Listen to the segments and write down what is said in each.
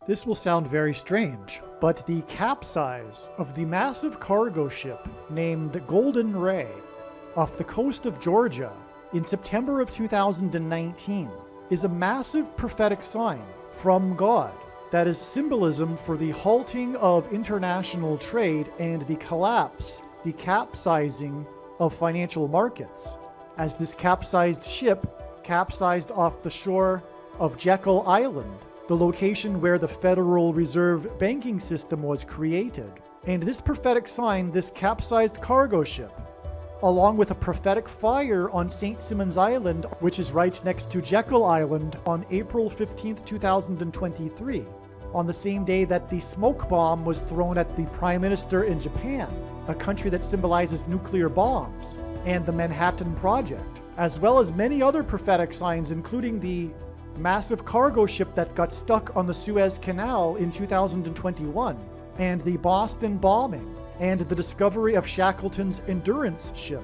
This will sound very strange, but the capsize of the massive cargo ship named Golden Ray off the coast of Georgia in September of 2019 is a massive prophetic sign from God that is symbolism for the halting of international trade and the collapse, the capsizing of financial markets, as this capsized ship capsized off the shore of Jekyll Island, the location where the Federal Reserve banking system was created. And this prophetic sign, this capsized cargo ship, along with a prophetic fire on St. Simons Island, which is right next to Jekyll Island, on April 15th, 2023, on the same day that the smoke bomb was thrown at the Prime Minister in Japan, a country that symbolizes nuclear bombs, and the Manhattan Project, as well as many other prophetic signs, including the massive cargo ship that got stuck on the Suez Canal in 2021, and the Boston bombing, and the discovery of Shackleton's Endurance ship,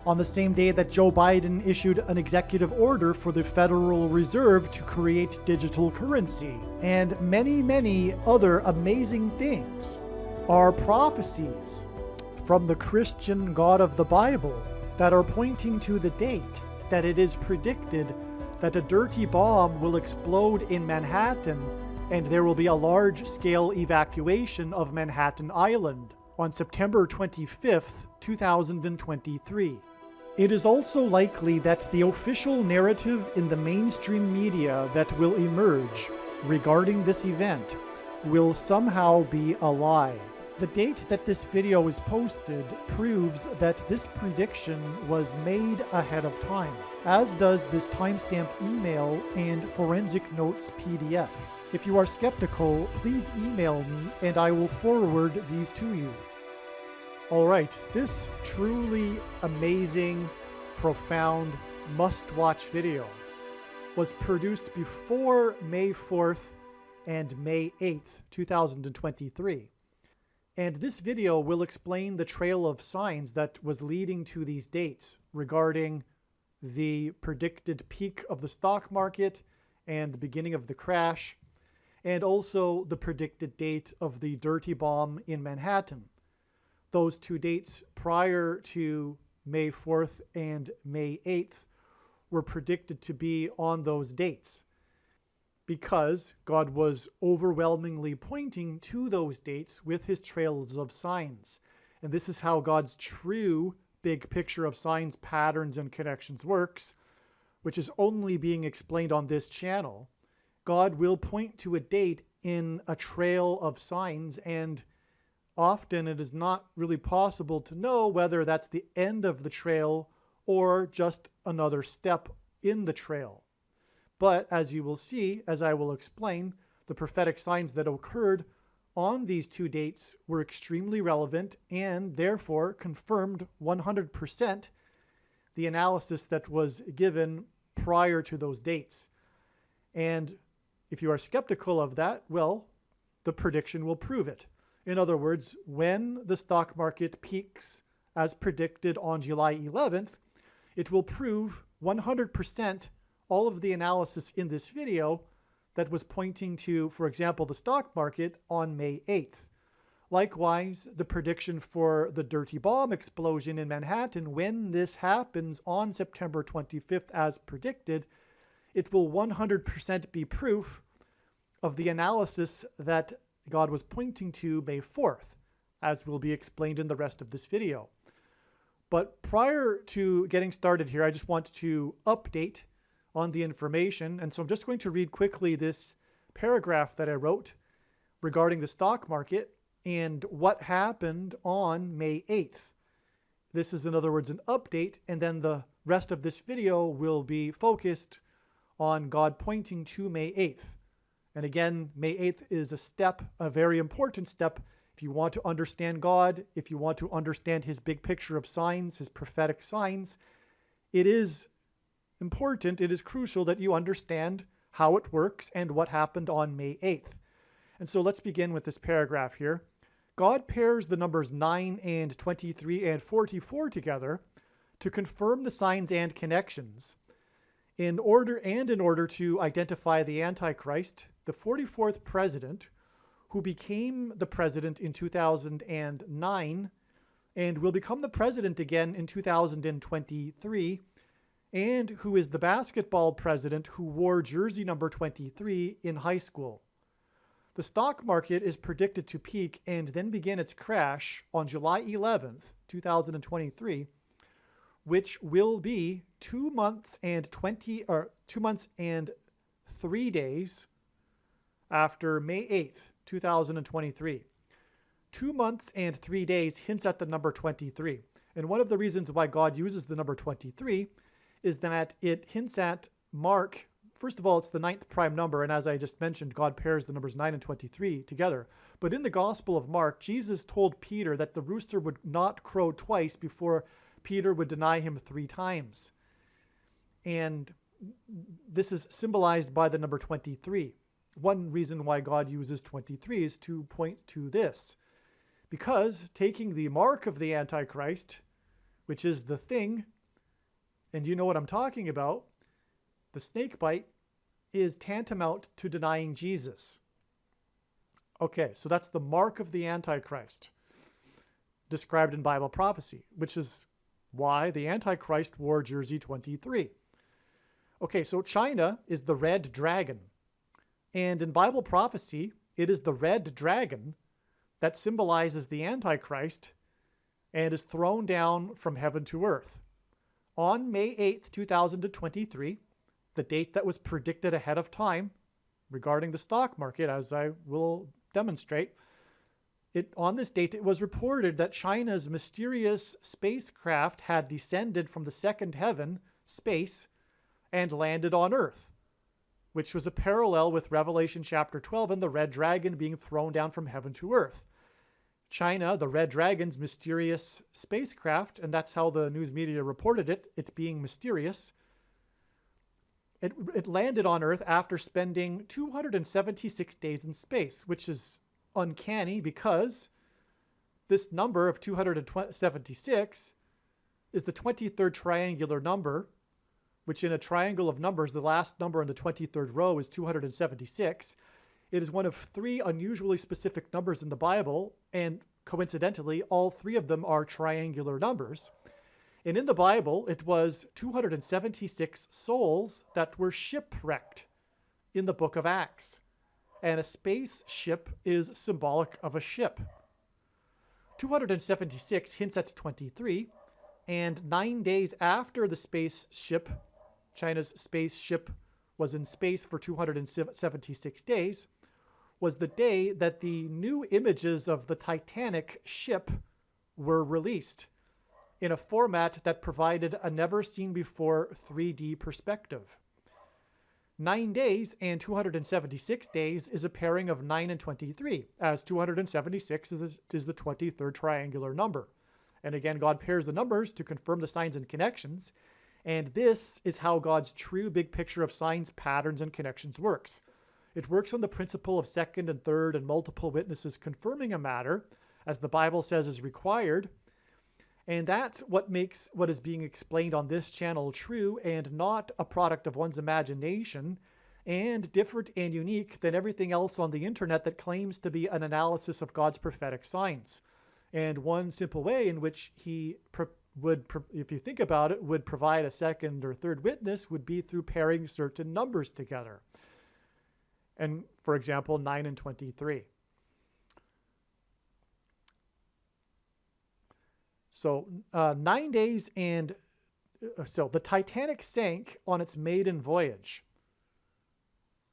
on the same day that Joe Biden issued an executive order for the Federal Reserve to create digital currency, and many, many other amazing things, are prophecies from the Christian God of the Bible that are pointing to the date that it is predicted that a dirty bomb will explode in Manhattan and there will be a large-scale evacuation of Manhattan Island on September 25th, 2023. It is also likely that the official narrative in the mainstream media that will emerge regarding this event will somehow be a lie. The date that this video is posted proves that this prediction was made ahead of time, as does this timestamped email and forensic notes PDF. If you are skeptical, please email me and I will forward these to you. Alright, this truly amazing, profound, must-watch video was produced before May 4th and May 8th, 2023. And this video will explain the trail of signs that was leading to these dates regarding the predicted peak of the stock market and the beginning of the crash, and also the predicted date of the dirty bomb in Manhattan. Those two dates prior to May 4th and May 8th were predicted to be on those dates because God was overwhelmingly pointing to those dates with his trails of signs. And this is how God's true big picture of signs, patterns, and connections works, which is only being explained on this channel. God will point to a date in a trail of signs, and often it is not really possible to know whether that's the end of the trail or just another step in the trail. But as you will see, as I will explain, the prophetic signs that occurred on these two dates were extremely relevant and therefore confirmed 100% the analysis that was given prior to those dates. And if you are skeptical of that, well, the prediction will prove it. In other words, when the stock market peaks as predicted on July 11th, it will prove 100% all of the analysis in this video that was pointing to, for example, the stock market on May 8th. Likewise, the prediction for the dirty bomb explosion in Manhattan, when this happens on September 25th as predicted, it will 100% be proof of the analysis that God was pointing to May 4th, as will be explained in the rest of this video. But prior to getting started here, I just want to update on the information. And so I'm just going to read quickly this paragraph that I wrote regarding the stock market and what happened on May 8th. This is, in other words, an update, and then the rest of this video will be focused on God pointing to May 8th. And again, May 8th is a step, a very important step. If you want to understand God, if you want to understand his big picture of signs, his prophetic signs, it is important, it is crucial that you understand how it works and what happened on May 8th. And so let's begin with this paragraph here. God pairs the numbers 9 and 23 and 44 together to confirm the signs and connections in order to identify the Antichrist the 44th president, who became the president in 2009 and will become the president again in 2023, and who is the basketball president who wore jersey number 23 in high school. The stock market is predicted to peak and then begin its crash on July 11th, 2023, which will be 2 months and 3 days after May 8th, 2023. 2 months and 3 days hints at the number 23. And one of the reasons why God uses the number 23 is that it hints at Mark. First of all, it's the 9th prime number, and as I just mentioned, God pairs the numbers 9 and 23 together. But in the Gospel of Mark, Jesus told Peter that the rooster would not crow twice before Peter would deny him 3 times. And this is symbolized by the number 23. One reason why God uses 23 is to point to this. Because taking the mark of the Antichrist, which is the thing, and you know what I'm talking about, the snake bite, is tantamount to denying Jesus. Okay, so that's the mark of the Antichrist described in Bible prophecy, which is why the Antichrist wore jersey 23. Okay, so China is the red dragon. And in Bible prophecy, it is the red dragon that symbolizes the Antichrist and is thrown down from heaven to earth. On May 8th, 2023, the date that was predicted ahead of time regarding the stock market, as I will demonstrate, on this date, it was reported that China's mysterious spacecraft had descended from the second heaven, space, and landed on Earth, which was a parallel with Revelation chapter 12 and the red dragon being thrown down from heaven to earth. China, the red dragon's mysterious spacecraft, and that's how the news media reported it being mysterious, it landed on Earth after spending 276 days in space, which is uncanny because this number of 276 is the 23rd triangular number, which in a triangle of numbers, the last number in the 23rd row is 276. It is one of 3 unusually specific numbers in the Bible, and coincidentally, all 3 of them are triangular numbers. And in the Bible, it was 276 souls that were shipwrecked in the book of Acts. And a spaceship is symbolic of a ship. 276 hints at 23, and 9 days after the spaceship, China's spaceship was in space for 276 days, was the day that the new images of the Titanic ship were released in a format that provided a never-seen-before 3D perspective. 9 days and 276 days is a pairing of 9 and 23, as 276 is the 23rd triangular number. And again, God pairs the numbers to confirm the signs and connections, and this is how God's true big picture of signs, patterns, and connections works. It works on the principle of second and third and multiple witnesses confirming a matter, as the Bible says is required, and that's what makes what is being explained on this channel true and not a product of one's imagination, and different and unique than everything else on the internet that claims to be an analysis of God's prophetic signs. And one simple way in which he would, if you think about it, would provide a second or third witness would be through pairing certain numbers together. And for example, 9 and 23. So 9 days and so the Titanic sank on its maiden voyage,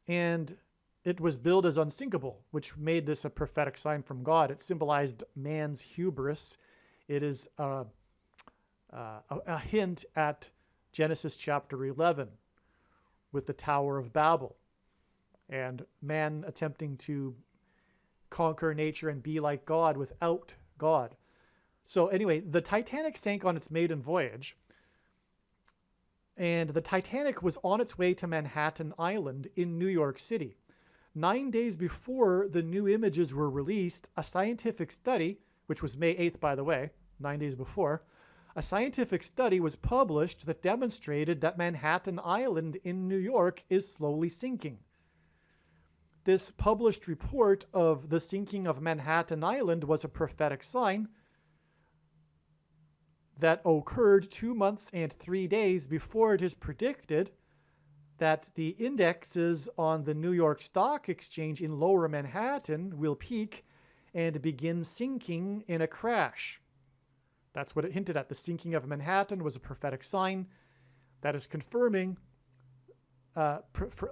and it was billed as unsinkable, which made this a prophetic sign from God. It symbolized man's hubris. It is a hint at Genesis chapter 11 with the Tower of Babel and man attempting to conquer nature and be like God without God. So anyway, the Titanic sank on its maiden voyage, and the Titanic was on its way to Manhattan Island in New York City. 9 days before the new images were released, a scientific study, which was May 8th, by the way, 9 days before, a scientific study was published that demonstrated that Manhattan Island in New York is slowly sinking. this published report of the sinking of Manhattan Island was a prophetic sign that occurred 2 months and 3 days before it is predicted that the indexes on the New York Stock Exchange in Lower Manhattan will peak and begin sinking in a crash. That's what it hinted at. The sinking of Manhattan was a prophetic sign that is confirming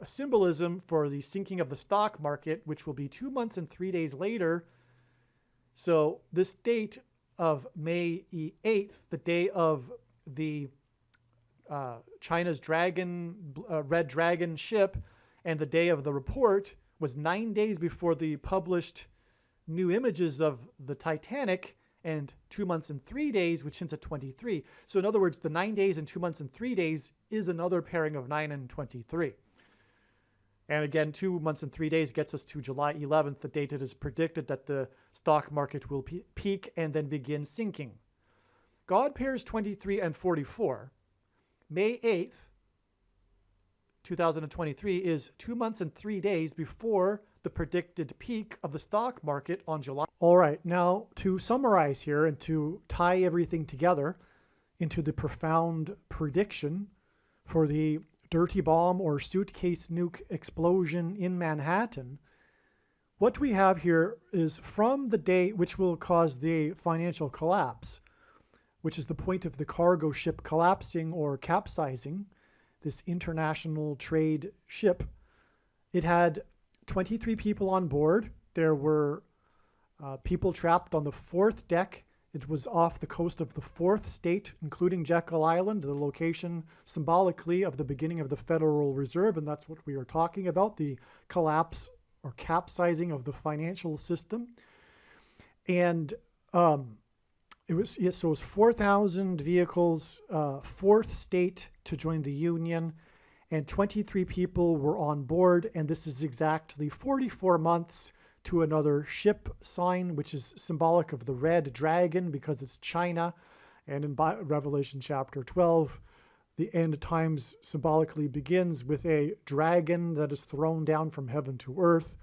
symbolism for the sinking of the stock market, which will be 2 months and 3 days later. So this date of May 8th, the day of the China's Red Dragon ship, and the day of the report was 9 days before the published new images of the Titanic, and 2 months and 3 days, which hints at 23. So in other words, the 9 days and 2 months and 3 days is another pairing of 9 and 23. And again, 2 months and 3 days gets us to July 11th, the date it is predicted that the stock market will peak and then begin sinking. God pairs 23 and 44. May 8th, 2023 is 2 months and 3 days before the predicted peak of the stock market on July. All right, now to summarize here and to tie everything together into the profound prediction for the dirty bomb or suitcase nuke explosion in Manhattan, what we have here is from the day which will cause the financial collapse, which is the point of the cargo ship collapsing or capsizing, this international trade ship. It had 23 people on board. There were people trapped on the fourth deck. It was off the coast of the fourth state, including Jekyll Island, the location symbolically of the beginning of the Federal Reserve, and that's what we are talking about, the collapse or capsizing of the financial system. And it was 4,000 vehicles, fourth state to join the Union, and 23 people were on board, and this is exactly 44 months to another ship sign, which is symbolic of the red dragon because it's China. And in Revelation chapter 12, the end times symbolically begins with a dragon that is thrown down from heaven to earth.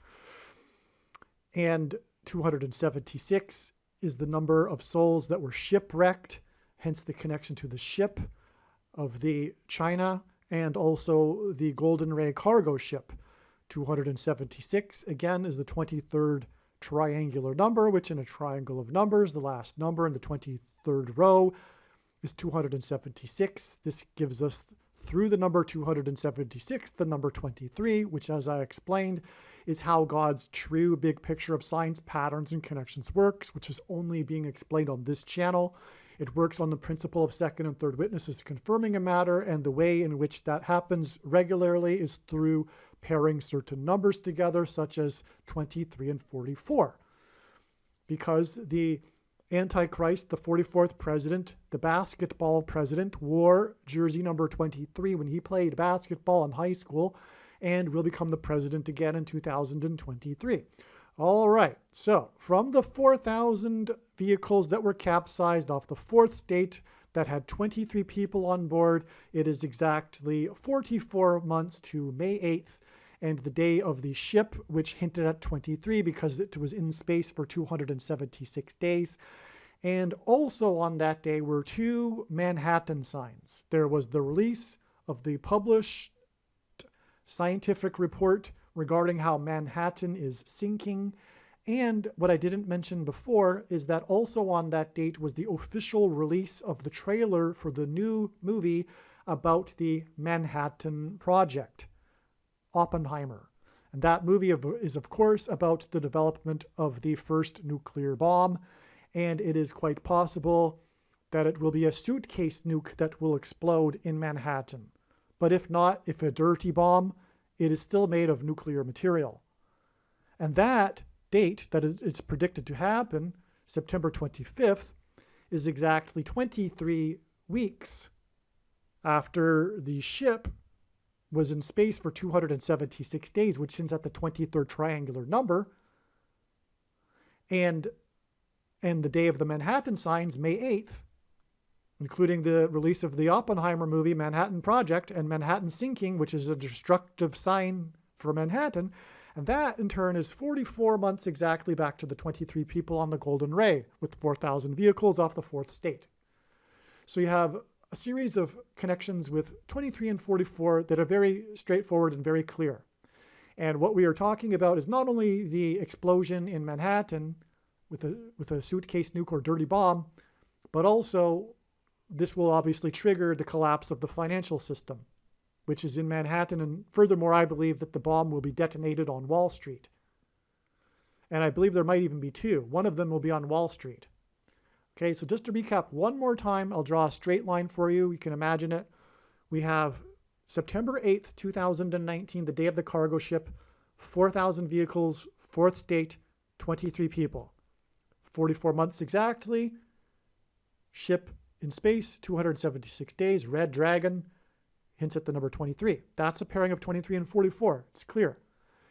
And 276 is the number of souls that were shipwrecked, hence the connection to the ship of the China, and also the Golden Ray cargo ship. 276, again, is the 23rd triangular number, which in a triangle of numbers, the last number in the 23rd row is 276. This gives us, through the number 276, the number 23, which, as I explained, is how God's true big picture of signs, patterns, and connections works, which is only being explained on this channel. It works on the principle of second and third witnesses confirming a matter, and the way in which that happens regularly is through pairing certain numbers together, such as 23 and 44. Because the Antichrist, the 44th president, the basketball president, wore jersey number 23 when he played basketball in high school and will become the president again in 2023. All right, so from the 4,000 vehicles that were capsized off the fourth state that had 23 people on board, it is exactly 44 months to May 8th and the day of the ship, which hinted at 23 because it was in space for 276 days. And also on that day were two Manhattan signs. There was the release of the published scientific report regarding how Manhattan is sinking. And what I didn't mention before is that also on that date was the official release of the trailer for the new movie about the Manhattan Project, Oppenheimer. And that movie is, of course, about the development of the first nuclear bomb. And it is quite possible that it will be a suitcase nuke that will explode in Manhattan. But if not, if a dirty bomb, it is still made of nuclear material. And that date that it's predicted to happen, September 25th, is exactly 23 weeks after the ship was in space for 276 days, which hints at the 23rd triangular number. And the day of the Manhattan signs, May 8th, including the release of the Oppenheimer movie, Manhattan Project, and Manhattan sinking, which is a destructive sign for Manhattan. And that, in turn, is 44 months exactly back to the 23 people on the Golden Ray with 4,000 vehicles off the fourth state. So you have a series of connections with 23 and 44 that are very straightforward and very clear. And what we are talking about is not only the explosion in Manhattan with a suitcase nuke or dirty bomb, but also this will obviously trigger the collapse of the financial system, which is in Manhattan. And furthermore, I believe that the bomb will be detonated on Wall Street. And I believe there might even be two. One of them will be on Wall Street. Okay, so just to recap one more time, I'll draw a straight line for you. You can imagine it. We have September 8th, 2019, the day of the cargo ship, 4,000 vehicles, fourth state, 23 people. 44 months exactly. Ship in space, 276 days, Red Dragon, hints at the number 23. That's a pairing of 23 and 44. It's clear.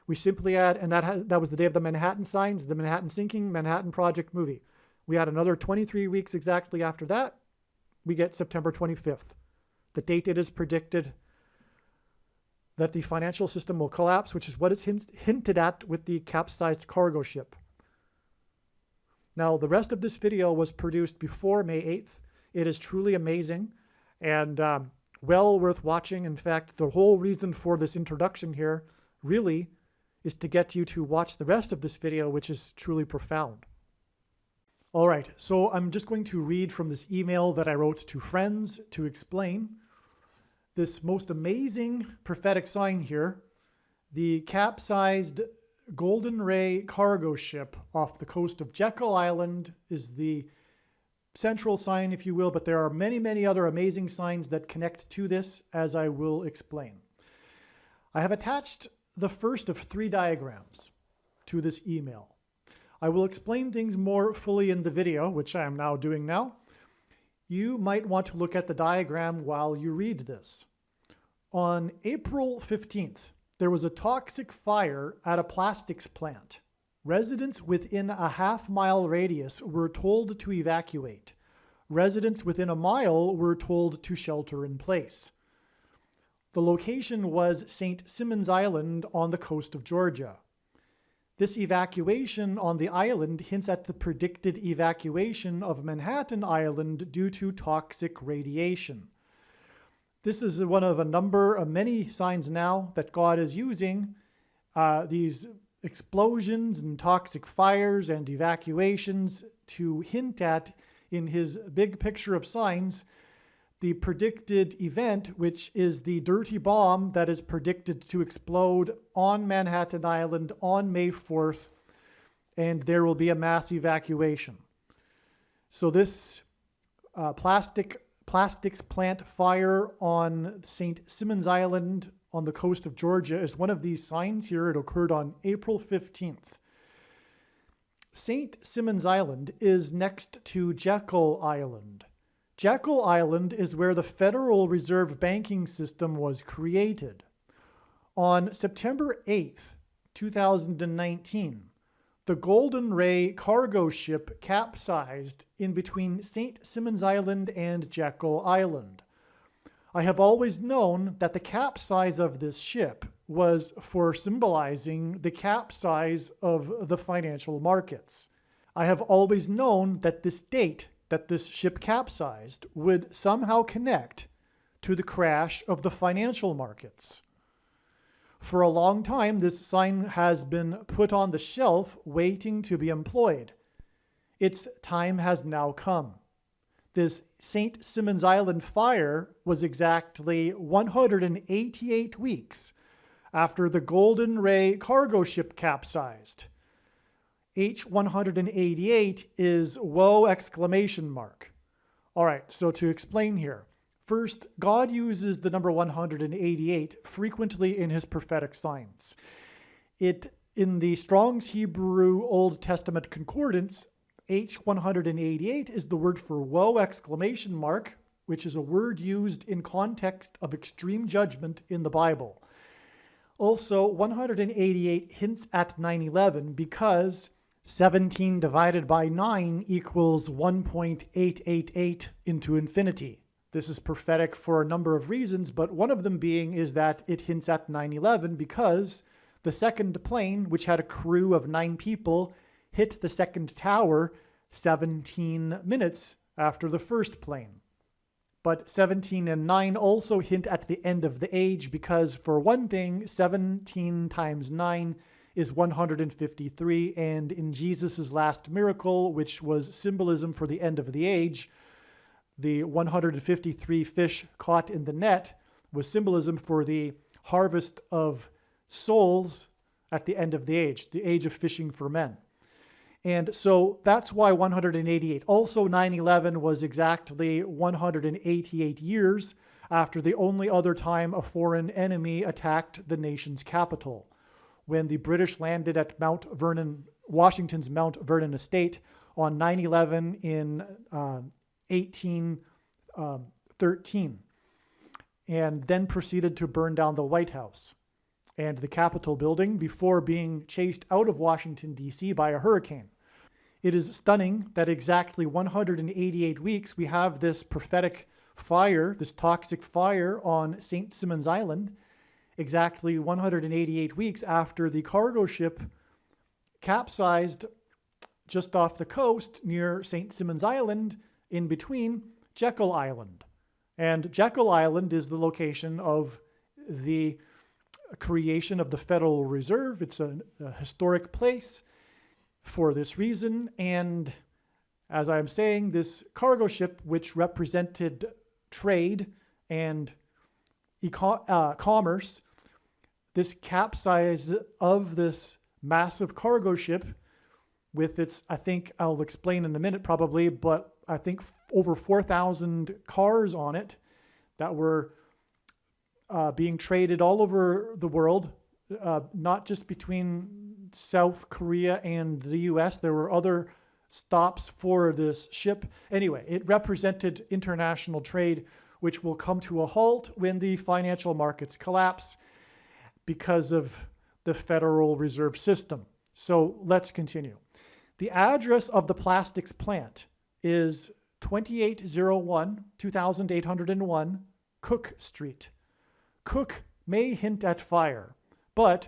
We simply add, and that was the day of the Manhattan signs, the Manhattan sinking, Manhattan Project movie. We add another 23 weeks exactly after that. We get September 25th, the date it is predicted that the financial system will collapse, which is what is hinted at with the capsized cargo ship. Now, the rest of this video was produced before May 8th. It is truly amazing and well worth watching. In fact, the whole reason for this introduction here really is to get you to watch the rest of this video, which is truly profound. All right, so I'm just going to read from this email that I wrote to friends to explain this most amazing prophetic sign here. The capsized Golden Ray cargo ship off the coast of Jekyll Island is the central sign, if you will, but there are many, many other amazing signs that connect to this, as I will explain. I have attached the first of 3 diagrams to this email. I will explain things more fully in the video, which I am now doing now. You might want to look at the diagram while you read this. On April 15th, there was a toxic fire at a plastics plant. Residents within a half-mile radius were told to evacuate. Residents within a mile were told to shelter in place. The location was St. Simons Island on the coast of Georgia. This evacuation on the island hints at the predicted evacuation of Manhattan Island due to toxic radiation. This is one of a number of many signs now that God is using these explosions and toxic fires and evacuations to hint at, in his big picture of signs, the predicted event, which is the dirty bomb that is predicted to explode on Manhattan Island on May 4th, and there will be a mass evacuation. So this plastics plant fire on St. Simons Island on the coast of Georgia is one of these signs here. It occurred on April 15th. St. Simons Island is next to Jekyll Island. Jekyll Island is where the Federal Reserve banking system was created. On September 8th, 2019, the Golden Ray cargo ship capsized in between St. Simons Island and Jekyll Island. I have always known that the capsize of this ship was for symbolizing the capsize of the financial markets. I have always known that this date that this ship capsized would somehow connect to the crash of the financial markets. For a long time, this sign has been put on the shelf waiting to be employed. Its time has now come. This St. Simons Island fire was exactly 188 weeks after the Golden Ray cargo ship capsized. H188 is whoa exclamation mark. All right, so to explain here. First, God uses the number 188 frequently in his prophetic signs. In the Strong's Hebrew Old Testament Concordance, H188 is the word for whoa exclamation mark, which is a word used in context of extreme judgment in the Bible. Also, 188 hints at 9/11 because 17 divided by 9 equals 1.888 into infinity. This is prophetic for a number of reasons, but one of them being is that it hints at 9/11 because The second plane, which had a crew of 9 people, hit the second tower 17 minutes after the first plane. But 17 and 9 also hint at the end of the age because, for one thing, 17 times 9 is 153, and in Jesus' last miracle, which was symbolism for the end of the age, the 153 fish caught in the net was symbolism for the harvest of souls at the end of the age of fishing for men. And so that's why 188. Also, 9/11 was exactly 188 years after the only other time a foreign enemy attacked the nation's capital, when the British landed at Washington's Mount Vernon estate on 9/11 in 1813, and then proceeded to burn down the White House and the Capitol building before being chased out of Washington, D.C. by a hurricane. It is stunning that exactly 188 weeks we have this prophetic fire, this toxic fire on St. Simon's Island, exactly 188 weeks after the cargo ship capsized just off the coast near St. Simon's Island in between Jekyll Island. And Jekyll Island is the location of the creation of the Federal Reserve. It's a historic place for this reason. And as I'm saying, this cargo ship, which represented trade and commerce, this capsize of this massive cargo ship with its, I think I'll explain in a minute probably, but I think over 4,000 cars on it that were being traded all over the world, not just between South Korea and the US. There were other stops for this ship. Anyway, it represented international trade, which will come to a halt when the financial markets collapse because of the Federal Reserve System. So let's continue. The address of the plastics plant is 2801 2801 Cook Street. Cook may hint at fire, but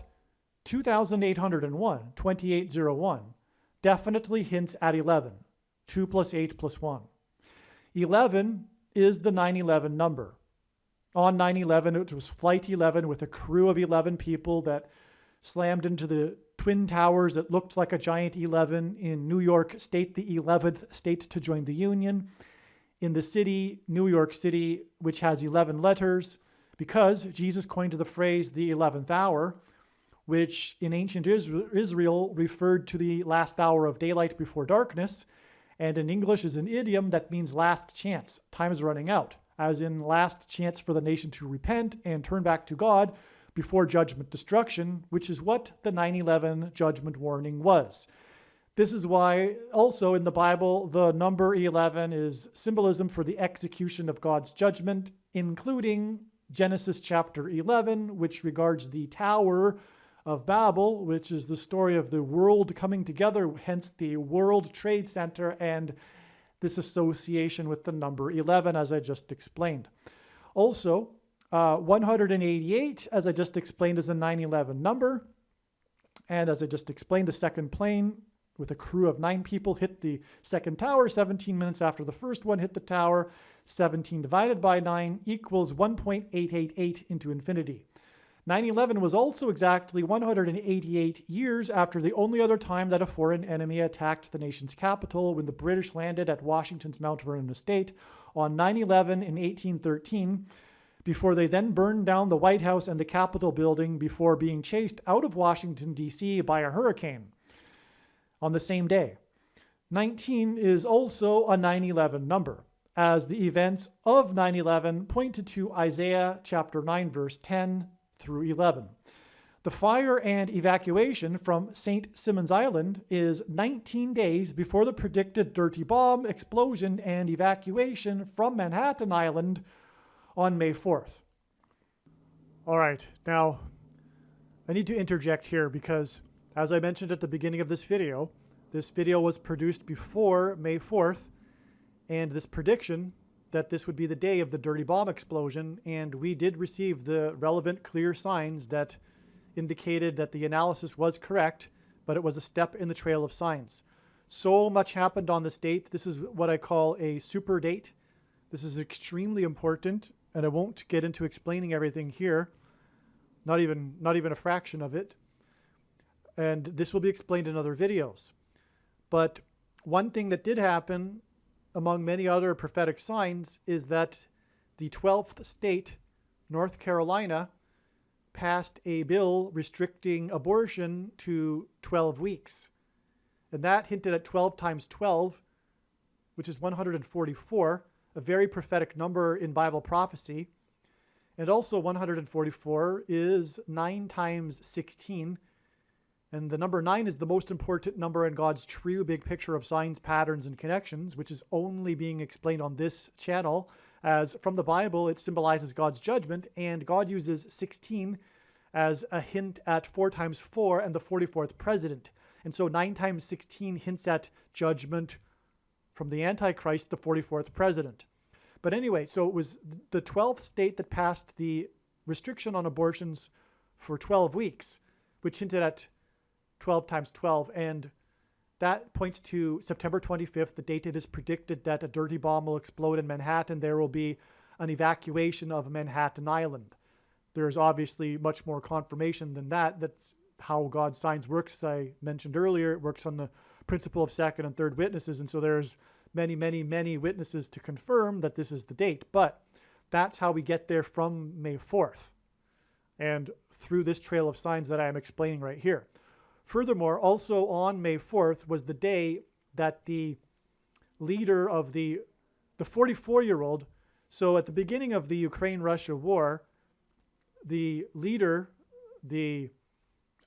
2801 definitely hints at 11. 2 plus 8 plus 1. 11 is the 9/11 number. On 9/11, it was Flight 11 with a crew of 11 people that slammed into the Twin Towers that looked like a giant 11 in New York State, the 11th state to join the Union. In the city, New York City, which has 11 letters, because Jesus coined the phrase the 11th hour, which in ancient Israel referred to the last hour of daylight before darkness, and in English is an idiom that means last chance, time is running out, as in last chance for the nation to repent and turn back to God before judgment destruction, which is what the 9/11 judgment warning was. This is why also in the Bible, the number 11 is symbolism for the execution of God's judgment, including Genesis chapter 11, which regards the Tower of Babel, which is the story of the world coming together, hence the World Trade Center and this association with the number 11, as I just explained. Also, 188, as I just explained, is a 9/11 number. And as I just explained, the second plane with a crew of 9 people hit the second tower 17 minutes after the first one hit the tower. 17 divided by 9 equals 1.888 into infinity. 9/11 was also exactly 188 years after the only other time that a foreign enemy attacked the nation's capital, when the British landed at Washington's Mount Vernon estate on 9/11 in 1813, before they then burned down the White House and the Capitol building before being chased out of Washington, D.C. by a hurricane on the same day. 19 is also a 9/11 number, as the events of 9/11 pointed to Isaiah chapter 9, verse 10 through 11. The fire and evacuation from St. Simon's Island is 19 days before the predicted dirty bomb explosion and evacuation from Manhattan Island on May 4th. All right, now I need to interject here because, as I mentioned at the beginning of this video was produced before May 4th, and this prediction that this would be the day of the dirty bomb explosion, and we did receive the relevant clear signs that indicated that the analysis was correct, but it was a step in the trail of signs. So much happened on this date. This is what I call a super date. This is extremely important, and I won't get into explaining everything here, not even a fraction of it. And this will be explained in other videos. But one thing that did happen, among many other prophetic signs, is that the 12th state, North Carolina, passed a bill restricting abortion to 12 weeks. And that hinted at 12 times 12, which is 144, a very prophetic number in Bible prophecy. And also 144 is 9 times 16. And the number 9 is the most important number in God's true big picture of signs, patterns, and connections, which is only being explained on this channel. As from the Bible, it symbolizes God's judgment, and God uses 16 as a hint at 4 times 4 and the 44th president. And so 9 times 16 hints at judgment from the Antichrist, the 44th president. But anyway, so it was the 12th state that passed the restriction on abortions for 12 weeks, which hinted at 12 times 12. And that points to September 25th, the date it is predicted that a dirty bomb will explode in Manhattan. There will be an evacuation of Manhattan Island. There's obviously much more confirmation than that. That's how God's signs works. As I mentioned earlier, it works on the principle of second and third witnesses. And so there's many, many, many witnesses to confirm that this is the date. But that's how we get there from May 4th and through this trail of signs that I am explaining right here. Furthermore, also on May 4th was the day that the leader of the 44-year-old, so at the beginning of the Ukraine-Russia war, the leader, the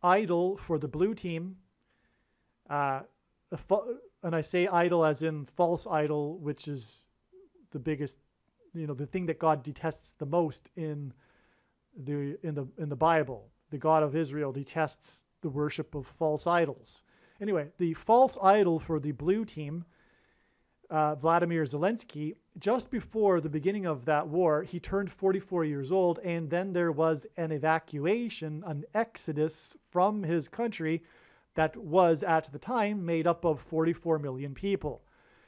idol for the blue team, and I say idol as in false idol, which is the biggest, the thing that God detests the most in the Bible. The God of Israel detests the worship of false idols. Anyway, the false idol for the blue team, Vladimir Zelensky, just before the beginning of that war, he turned 44 years old, and then there was an evacuation, an exodus from his country that was, at the time, made up of 44 million people.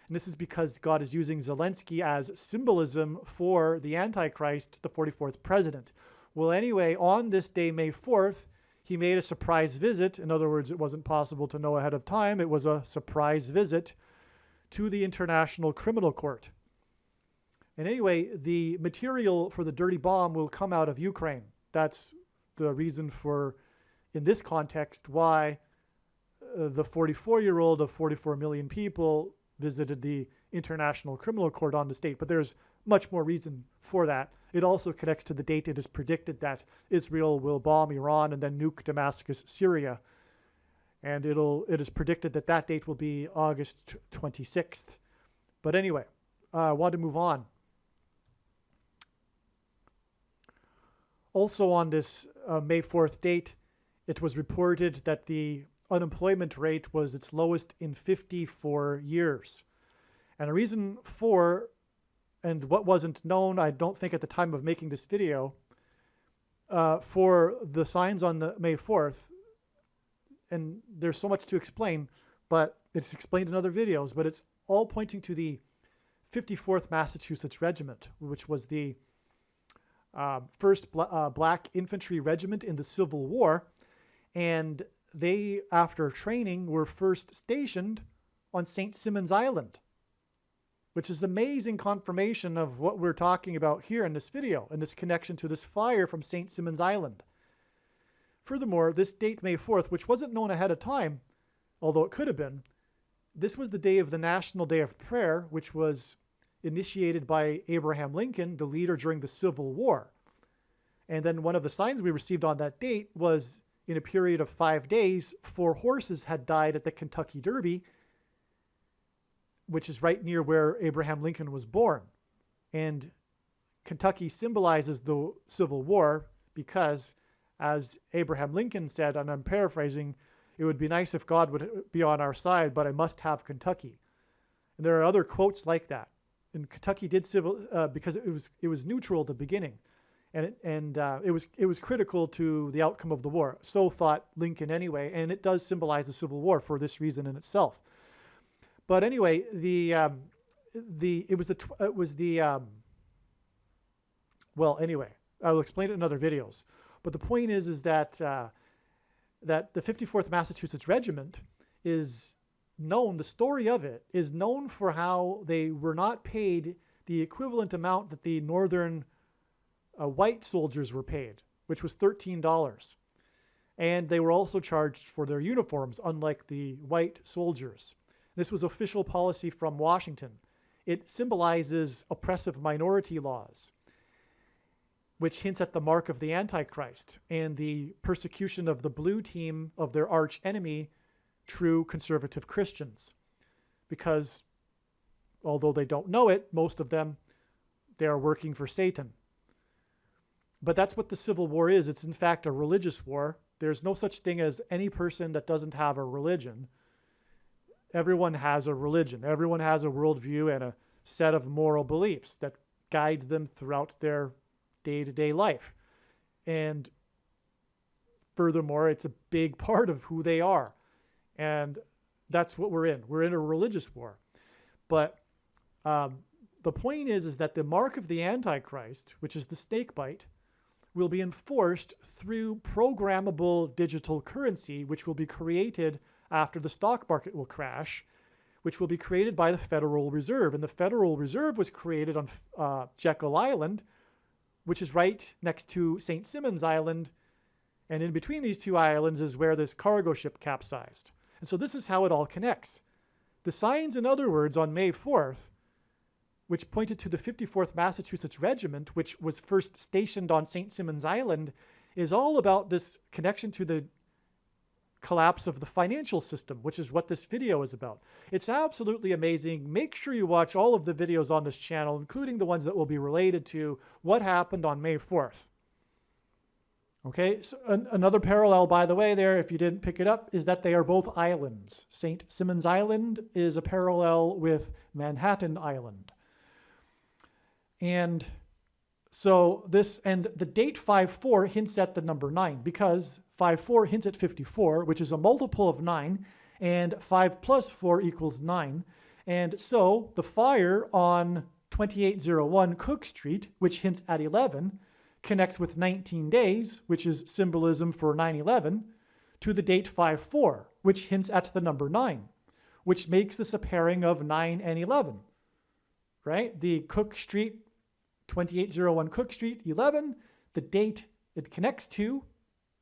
And this is because God is using Zelensky as symbolism for the Antichrist, the 44th president. Well, anyway, on this day, May 4th, he made a surprise visit. In other words, it wasn't possible to know ahead of time. It was a surprise visit to the International Criminal Court. And anyway, the material for the dirty bomb will come out of Ukraine. That's the reason for, in this context, why the 44-year-old of 44 million people visited the International Criminal Court on the state. But there's much more reason for that. It also connects to the date it is predicted that Israel will bomb Iran and then nuke Damascus, Syria. And it is predicted that that date will be August 26th. But anyway, I want to move on. Also on this May 4th date, it was reported that the unemployment rate was its lowest in 54 years. And a reason for, and what wasn't known, I don't think at the time of making this video, for the signs on the May 4th, and there's so much to explain, but it's explained in other videos, but it's all pointing to the 54th Massachusetts Regiment, which was the first black infantry regiment in the Civil War. And they, after training, were first stationed on St. Simons Island, which is amazing confirmation of what we're talking about here in this video, and this connection to this fire from St. Simons Island. Furthermore, this date, May 4th, which wasn't known ahead of time, although it could have been, this was the day of the National Day of Prayer, which was initiated by Abraham Lincoln, the leader during the Civil War. And then one of the signs we received on that date was, in a period of 5 days, 4 horses had died at the Kentucky Derby, which is right near where Abraham Lincoln was born. And Kentucky symbolizes the Civil War because, as Abraham Lincoln said, and I'm paraphrasing, it would be nice if God would be on our side, but I must have Kentucky. And there are other quotes like that. And Kentucky did civil because it was neutral at the beginning. it was critical to the outcome of the war. So thought Lincoln anyway, and it does symbolize the Civil War for this reason in itself. But anyway, well, anyway, I will explain it in other videos. But the point is that that the 54th Massachusetts Regiment is known, the story of it is known for how they were not paid the equivalent amount that the northern white soldiers were paid, which was $13. And they were also charged for their uniforms, unlike the white soldiers. This was official policy from Washington. It symbolizes oppressive minority laws, which hints at the mark of the Antichrist and the persecution of the blue team of their arch enemy, true conservative Christians. Because although they don't know it, most of them, they are working for Satan. But that's what the Civil War is. It's in fact a religious war. There's no such thing as any person that doesn't have a religion. Everyone has a religion. Everyone has a worldview and a set of moral beliefs that guide them throughout their day-to-day life. And furthermore, it's a big part of who they are. And that's what we're in. We're in a religious war. But the point is that the mark of the Antichrist, which is the snake bite, will be enforced through programmable digital currency, which will be created after the stock market will crash, which will be created by the Federal Reserve. And the Federal Reserve was created on Jekyll Island, which is right next to St. Simons Island. And in between these two islands is where this cargo ship capsized. And so this is how it all connects. The signs, in other words, on May 4th, which pointed to the 54th Massachusetts Regiment, which was first stationed on St. Simons Island, is all about this connection to the collapse of the financial system, which is what this video is about. It's absolutely amazing. Make sure you watch all of the videos on this channel, including the ones that will be related to what happened on May 4th. Okay, so another parallel, by the way, there, if you didn't pick it up, is that they are both islands. St. Simons Island is a parallel with Manhattan Island. And so the date 5-4 hints at the number 9, because 5-4 hints at 54, which is a multiple of 9, and 5 plus 4 equals 9. And so the fire on 2801 Cook Street, which hints at 11, connects with 19 days, which is symbolism for 9/11, to the date 5-4, which hints at the number 9, which makes this a pairing of 9 and 11, right? The Cook Street, 2801 Cook Street, 11, the date it connects to,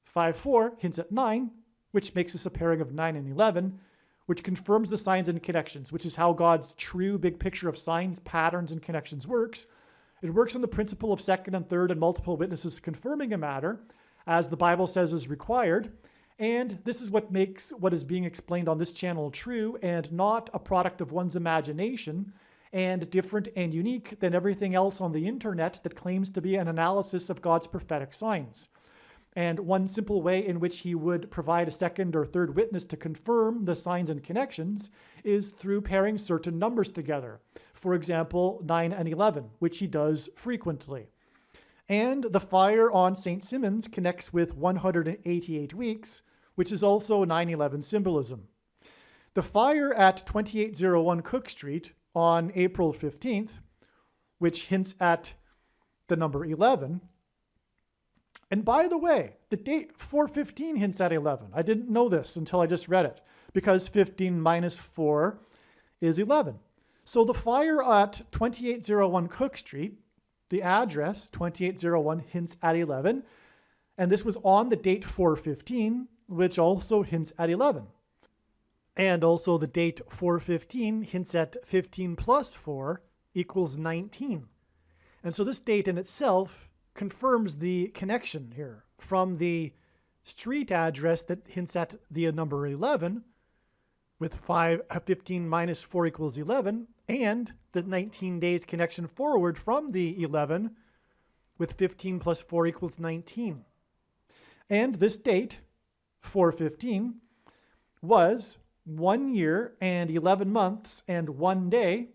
5-4, hints at 9, which makes this a pairing of 9 and 11, which confirms the signs and connections, which is how God's true big picture of signs, patterns, and connections works. It works on the principle of second and third and multiple witnesses confirming a matter, as the Bible says is required. And this is what makes what is being explained on this channel true and not a product of one's imagination, and different and unique than everything else on the internet that claims to be an analysis of God's prophetic signs. And one simple way in which he would provide a second or third witness to confirm the signs and connections is through pairing certain numbers together. For example, 9 and 11, which he does frequently. And the fire on St. Simons connects with 188 weeks, which is also 9/11 symbolism. The fire at 2801 Cook Street on April 15th, which hints at the number 11. And by the way, the date 415 hints at 11. I didn't know this until I just read it, because 15 minus 4 is 11. So the fire at 2801 Cook Street, the address 2801 hints at 11, and this was on the date 415, which also hints at 11. And also the date 415 hints at 15 plus 4 equals 19. And so this date in itself confirms the connection here from the street address that hints at the number 11 with 15 minus 4 equals 11, and the 19 days connection forward from the 11 with 15 plus 4 equals 19. And this date, 415, was 1 year and 11 months and 1 day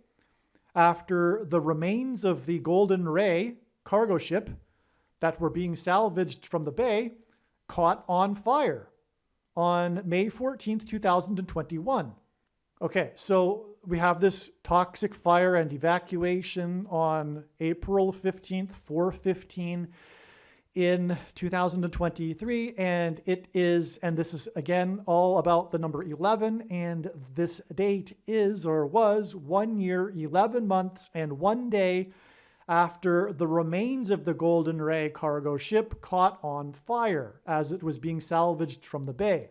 after the remains of the Golden Ray cargo ship that were being salvaged from the bay caught on fire on May 14th, 2021. Okay, so we have this toxic fire and evacuation on April 15th, 4:15 in 2023, and this is again all about the number 11, and this date is or was 1 year, 11 months, and 1 day after the remains of the Golden Ray cargo ship caught on fire as it was being salvaged from the bay.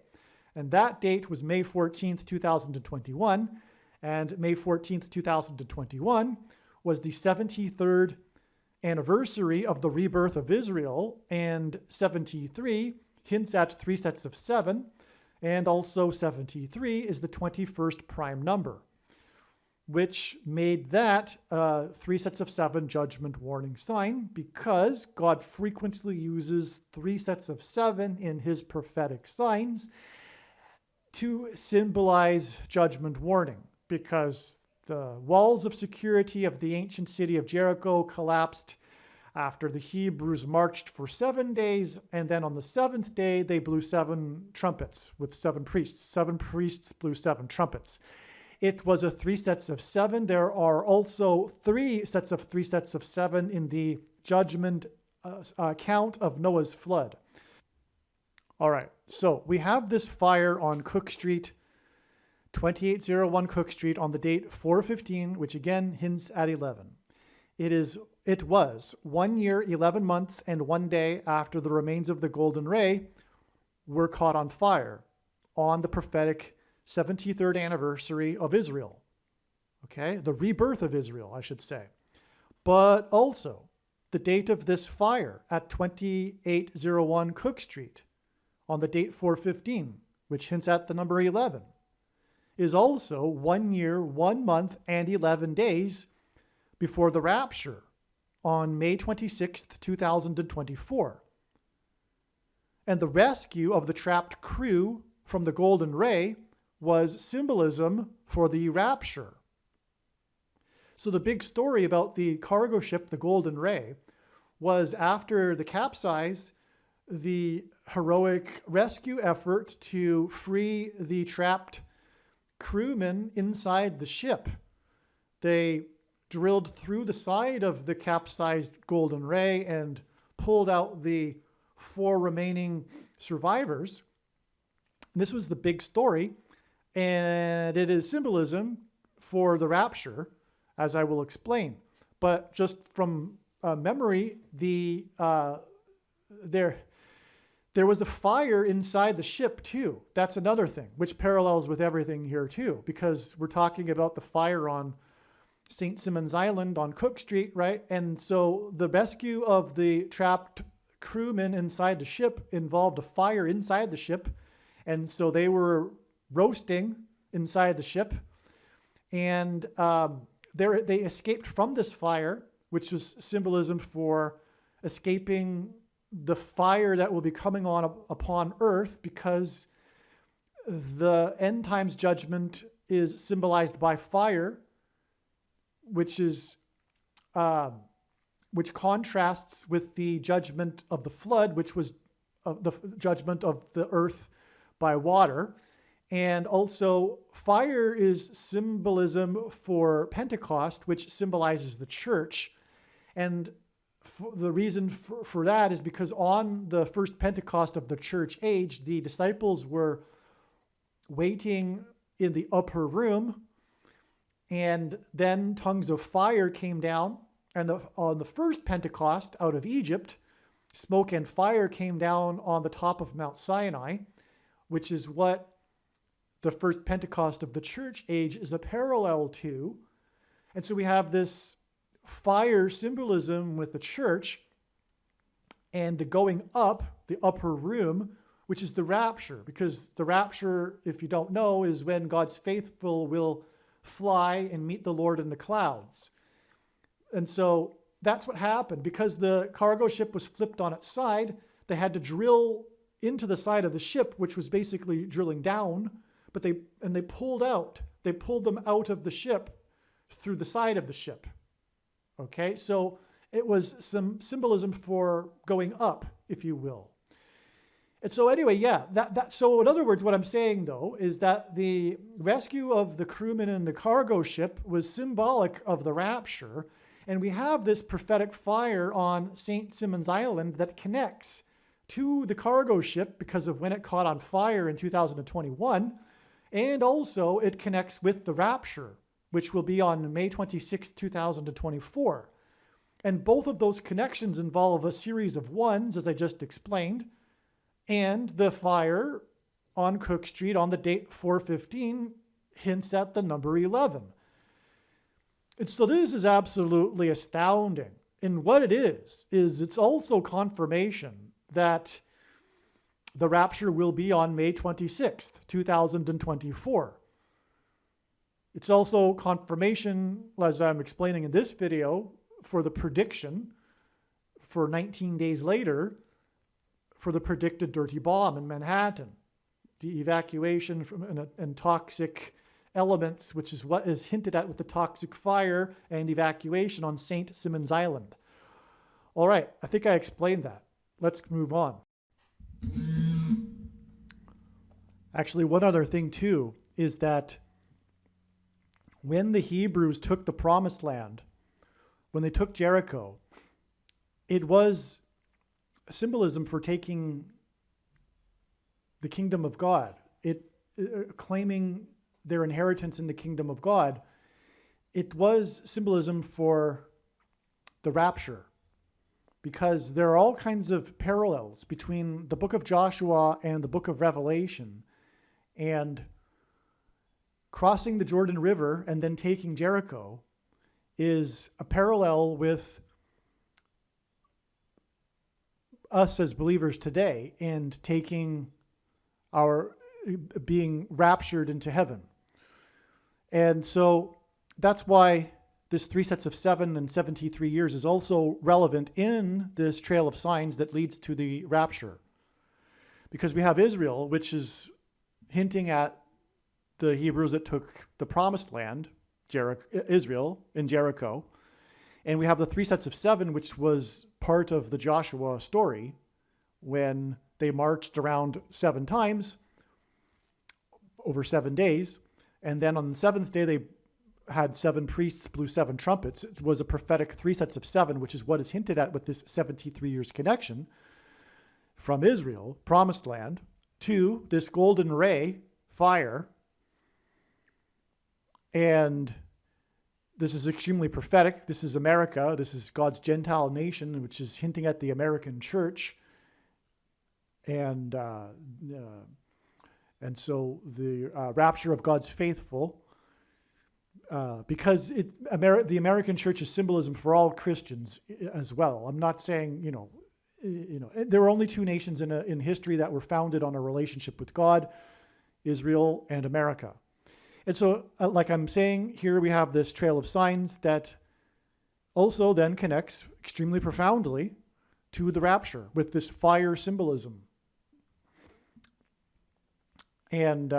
And that date was May 14th, 2021. And May 14th, 2021 was the 73rd anniversary of the rebirth of Israel. And 73 hints at 3 sets of 7. And also 73 is the 21st prime number, which made that 3 sets of 7 judgment warning sign, because God frequently uses 3 sets of 7 in his prophetic signs to symbolize judgment warning, because the walls of security of the ancient city of Jericho collapsed after the Hebrews marched for 7 days, and then on the 7th day they blew 7 trumpets with 7 priests. 7 priests blew 7 trumpets. It was a 3 sets of 7. There are also 3 sets of 3 sets of 7 in the judgment account of Noah's flood. All right, so we have this fire on Cook Street, 2801 Cook Street, on the date 4/15, which again hints at 11. It was 1 year, 11 months, and 1 day after the remains of the Golden Ray were caught on fire on the prophetic 73rd anniversary of Israel. Okay, the rebirth of Israel, I should say. But also, the date of this fire at 2801 Cook Street on the date 4/15, which hints at the number 11, is also 1 year, 1 month, and 11 days before the rapture on May 26th, 2024. And the rescue of the trapped crew from the Golden Ray was symbolism for the rapture. So the big story about the cargo ship, the Golden Ray, was after the capsize, the heroic rescue effort to free the trapped crewmen inside the ship. They drilled through the side of the capsized Golden Ray and pulled out the 4 remaining survivors. This was the big story, and it is symbolism for the rapture, as I will explain. But just from memory, there was a fire inside the ship too. That's another thing, which parallels with everything here too, because we're talking about the fire on St. Simon's Island on Cook Street, right? And so the rescue of the trapped crewmen inside the ship involved a fire inside the ship. And so they were roasting inside the ship. And they escaped from this fire, which was symbolism for escaping the fire that will be coming on upon earth, because the end times judgment is symbolized by fire, which contrasts with the judgment of the flood, which was the judgment of the earth by water. And also fire is symbolism for Pentecost, which symbolizes the church. And the reason for that is because on the first Pentecost of the church age, the disciples were waiting in the upper room, and then tongues of fire came down. And on the first Pentecost out of Egypt, smoke and fire came down on the top of Mount Sinai, which is what the first Pentecost of the church age is a parallel to. And so we have this fire symbolism with the church, and the going up, the upper room, which is the rapture. Because the rapture, if you don't know, is when God's faithful will fly and meet the Lord in the clouds. And so that's what happened. Because the cargo ship was flipped on its side, they had to drill into the side of the ship, which was basically drilling down, but they pulled them out of the ship through the side of the ship. Okay, so It was some symbolism for going up, if you will. And so anyway, yeah, so in other words, what I'm saying though, is that the rescue of the crewmen in the cargo ship was symbolic of the rapture. And we have this prophetic fire on St. Simon's Island that connects to the cargo ship because of when it caught on fire in 2021. And also it connects with the rapture, which will be on May 26, 2024. And both of those connections involve a series of ones, as I just explained. And the fire on Cook Street on the date 4/15 hints at the number 11. And so this is absolutely astounding. And what it is it's also confirmation that the rapture will be on May 26th, 2024. It's also confirmation, as I'm explaining in this video, for the prediction for 19 days later for the predicted dirty bomb in Manhattan, the evacuation from and toxic elements, which is what is hinted at with the toxic fire and evacuation on St. Simon's Island. All right, I think I explained that. Let's move on. Actually, one other thing too is that when the Hebrews took the Promised Land, when they took Jericho, it was a symbolism for taking the kingdom of God. Claiming their inheritance in the kingdom of God. It was symbolism for the rapture, because there are all kinds of parallels between the book of Joshua and the book of Revelation, and crossing the Jordan River and then taking Jericho is a parallel with us as believers today and being raptured into heaven. And so that's why this 3 sets of 7 and 73 years is also relevant in this trail of signs that leads to the rapture. Because we have Israel, which is hinting at the Hebrews that took the Promised Land, Israel in Jericho. And we have the 3 sets of 7, which was part of the Joshua story when they marched around 7 times over 7 days. And then on the 7th day, they had 7 priests blew 7 trumpets. It was a prophetic 3 sets of 7, which is what is hinted at with this 73 years connection from Israel, Promised Land, to this golden ray, fire. And this is extremely prophetic. This is America. This is God's Gentile nation, which is hinting at the American church. And so the rapture of God's faithful, because the American church is symbolism for all Christians as well. I'm not saying, there were only 2 nations in history that were founded on a relationship with God, Israel and America. And so, like I'm saying, here we have this trail of signs that also then connects extremely profoundly to the rapture with this fire symbolism. And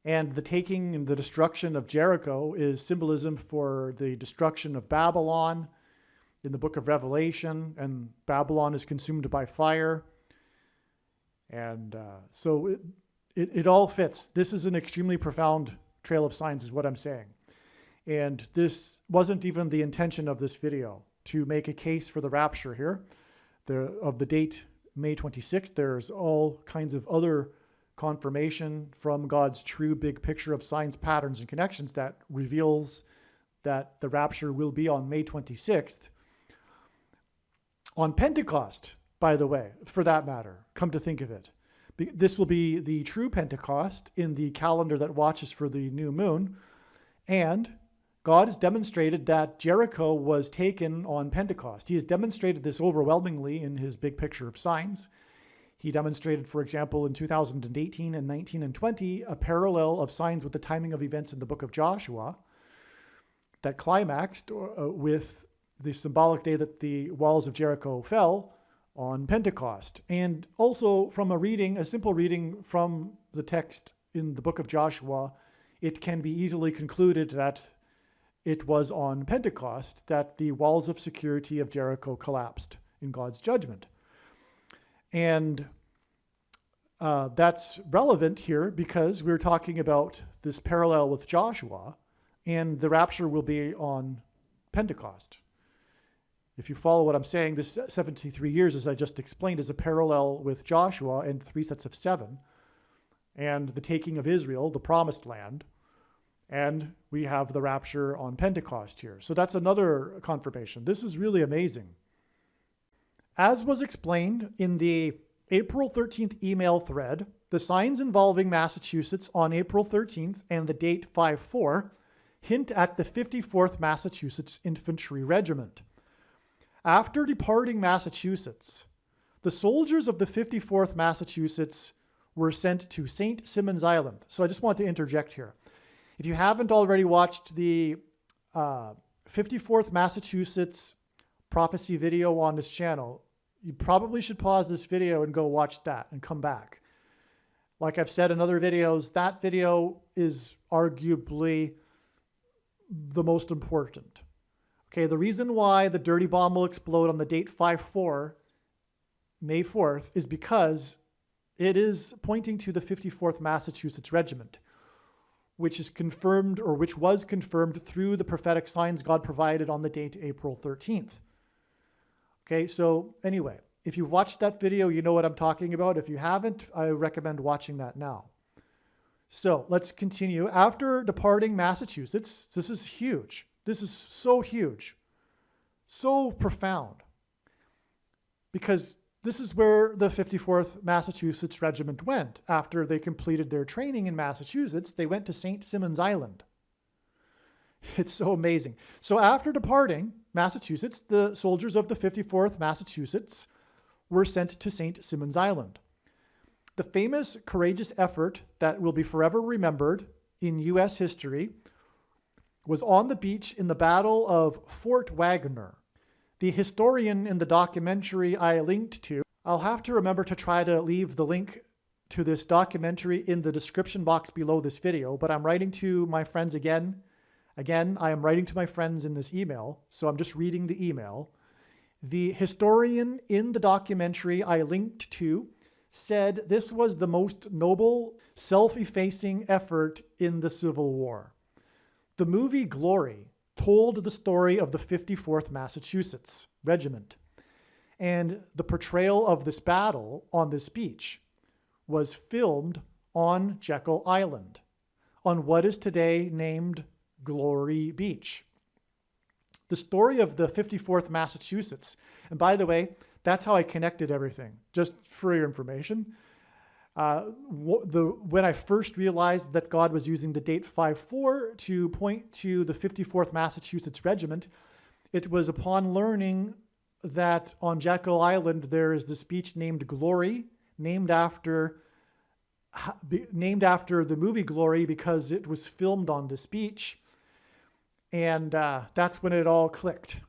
and the taking and the destruction of Jericho is symbolism for the destruction of Babylon in the book of Revelation, and Babylon is consumed by fire. And so it all fits. This is an extremely profound trail of signs is what I'm saying. And this wasn't even the intention of this video, to make a case for the rapture here. Of the date May 26th, there's all kinds of other confirmation from God's true big picture of signs, patterns, and connections that reveals that the rapture will be on May 26th. On Pentecost, by the way, for that matter, come to think of it. This will be the true Pentecost in the calendar that watches for the new moon. And God has demonstrated that Jericho was taken on Pentecost. He has demonstrated this overwhelmingly in his big picture of signs. He demonstrated, for example, in 2018 and 19 and 20, a parallel of signs with the timing of events in the book of Joshua that climaxed with the symbolic day that the walls of Jericho fell on Pentecost. And also from a simple reading from the text in the book of Joshua it can be easily concluded that it was on Pentecost that the walls of security of Jericho collapsed in God's judgment. And that's relevant here because we're talking about this parallel with Joshua, and the rapture will be on Pentecost. If you follow what I'm saying, this 73 years, as I just explained, is a parallel with Joshua and 3 sets of 7, and the taking of Israel, the promised land, and we have the rapture on Pentecost here. So that's another confirmation. This is really amazing. As was explained in the April 13th email thread, the signs involving Massachusetts on April 13th and the date 5/4 hint at the 54th Massachusetts Infantry Regiment. After departing Massachusetts, the soldiers of the 54th Massachusetts were sent to St. Simons Island. So I just want to interject here. If you haven't already watched the 54th Massachusetts prophecy video on this channel, you probably should pause this video and go watch that and come back. Like I've said in other videos, that video is arguably the most important. Okay, the reason why the dirty bomb will explode on the date 5/4, May 4th, is because it is pointing to the 54th Massachusetts Regiment, which is confirmed, or which was confirmed through the prophetic signs God provided on the date April 13th. Okay, so anyway, if you've watched that video, you know what I'm talking about. If you haven't, I recommend watching that now. So let's continue. After departing Massachusetts, this is huge. This is so huge, so profound, because this is where the 54th Massachusetts Regiment went. After they completed their training in Massachusetts, they went to St. Simons Island. It's so amazing. So after departing Massachusetts, the soldiers of the 54th Massachusetts were sent to St. Simons Island. The famous, courageous effort that will be forever remembered in U.S. history was on the beach in the Battle of Fort Wagner. The historian in the documentary I linked to, I'll have to remember to try to leave the link to this documentary in the description box below this video, but I'm writing to my friends again. Again, I am writing to my friends in this email, so I'm just reading the email. The historian in the documentary I linked to said this was the most noble, self-effacing effort in the Civil War. The movie Glory told the story of the 54th Massachusetts Regiment, and the portrayal of this battle on this beach was filmed on Jekyll Island, on what is today named Glory Beach. The story of the 54th Massachusetts, and by the way, that's how I connected everything, just for your information. When I first realized that God was using the date 5/4 to point to the 54th Massachusetts Regiment, it was upon learning that on Jekyll Island there is this beach named Glory, named after the movie Glory because it was filmed on this beach. And that's when it all clicked.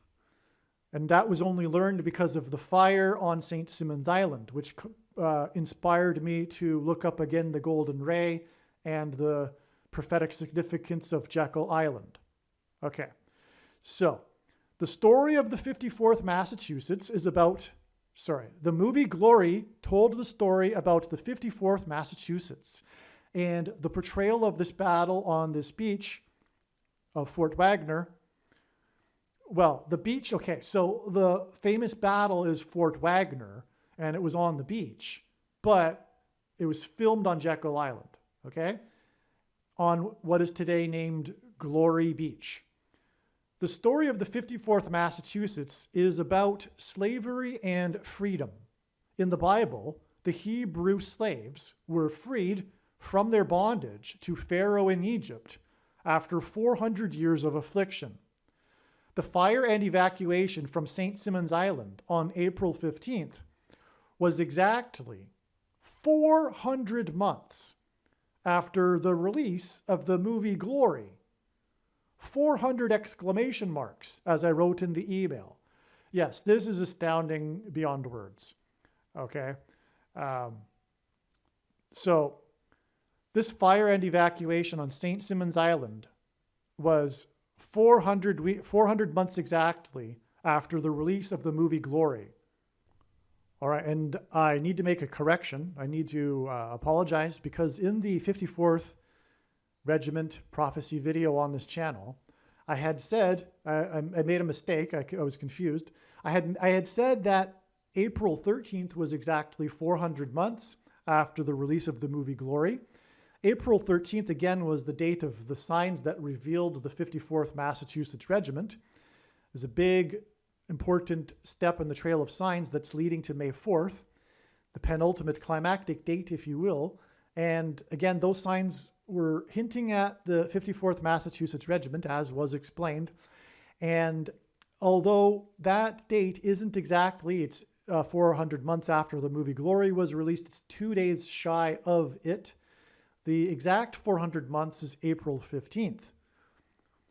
And that was only learned because of the fire on St. Simons Island, which inspired me to look up again the Golden Ray and the prophetic significance of Jekyll Island. Okay, so the story of the 54th Massachusetts is about, the movie Glory told the story about the 54th Massachusetts and the portrayal of this battle on this beach of Fort Wagner. Well, the beach, okay, so the famous battle is Fort Wagner, and it was on the beach, but it was filmed on Jekyll Island, okay, on what is today named Glory Beach. The story of the 54th Massachusetts is about slavery and freedom. In the Bible, the Hebrew slaves were freed from their bondage to Pharaoh in Egypt after 400 years of affliction. The fire and evacuation from St. Simons Island on April 15th was exactly 400 months after the release of the movie Glory. 400 exclamation marks, as I wrote in the email. Yes, this is astounding beyond words. Okay. So This fire and evacuation on St. Simons Island was 400 months exactly after the release of the movie Glory. All right, and I need to make a correction. I need to apologize because in the 54th Regiment Prophecy video on this channel, I had said, I made a mistake, I was confused. I had said that April 13th was exactly 400 months after the release of the movie Glory. April 13th, again, was the date of the signs that revealed the 54th Massachusetts Regiment. There's a big, important step in the trail of signs that's leading to May 4th, the penultimate climactic date, if you will. And again, those signs were hinting at the 54th Massachusetts Regiment, as was explained. And although that date isn't exactly, it's 400 months after the movie Glory was released, it's 2 days shy of it. The exact 400 months is April 15th,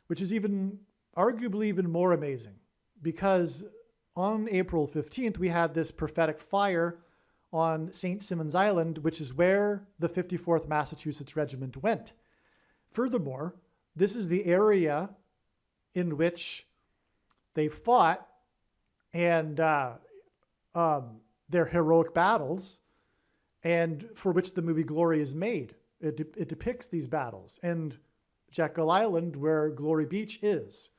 which is arguably even more amazing because on April 15th, we had this prophetic fire on St. Simons Island, which is where the 54th Massachusetts Regiment went. Furthermore, this is the area in which they fought and their heroic battles, and for which the movie Glory is made. It depicts these battles. And Jekyll Island, where Glory Beach is,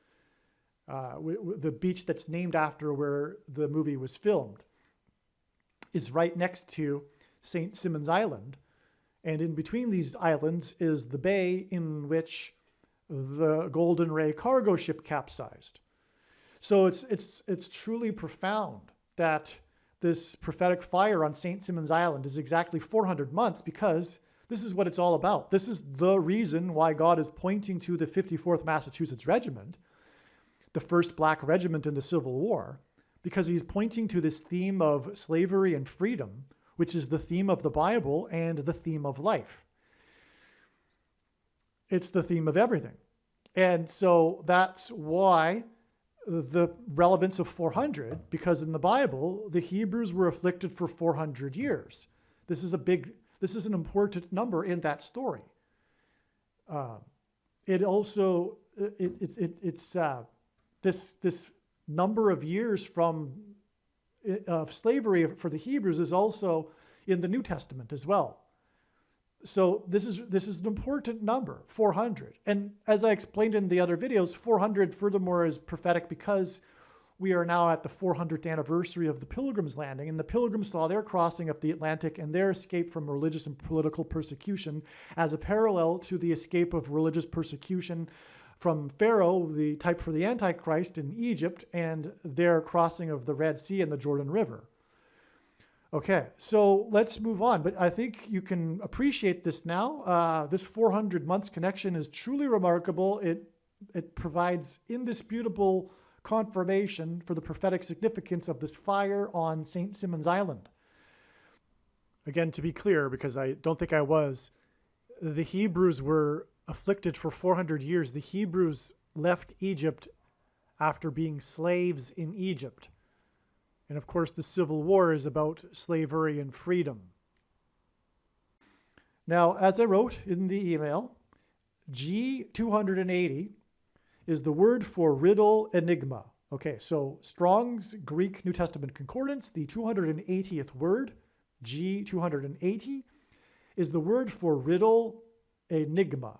the beach that's named after where the movie was filmed, is right next to St. Simons Island. And in between these islands is the bay in which the Golden Ray cargo ship capsized. So it's truly profound that this prophetic fire on St. Simons Island is exactly 400 months because this is what it's all about. This is the reason why God is pointing to the 54th Massachusetts Regiment, the first black regiment in the Civil War, because he's pointing to this theme of slavery and freedom, which is the theme of the Bible and the theme of life. It's the theme of everything. And so that's why the relevance of 400, because in the Bible, the Hebrews were afflicted for 400 years. This is an important number in that story. This number of years of slavery for the Hebrews is also in the New Testament as well. So this is an important number, 400. And as I explained in the other videos, 400 furthermore is prophetic because we are now at the 400th anniversary of the Pilgrims' Landing, and the Pilgrims saw their crossing of the Atlantic and their escape from religious and political persecution as a parallel to the escape of religious persecution from Pharaoh, the type for the Antichrist in Egypt, and their crossing of the Red Sea and the Jordan River. Okay, so let's move on. But I think you can appreciate this now. This 400 months connection is truly remarkable. It provides indisputable confirmation for the prophetic significance of this fire on St. Simons Island. Again, to be clear, because I don't think I was, the Hebrews were afflicted for 400 years. The Hebrews left Egypt after being slaves in Egypt. And of course, the Civil War is about slavery and freedom. Now, as I wrote in the email, G280 is the word for riddle enigma. Okay, so Strong's Greek New Testament Concordance, the 280th word, G280, is the word for riddle enigma.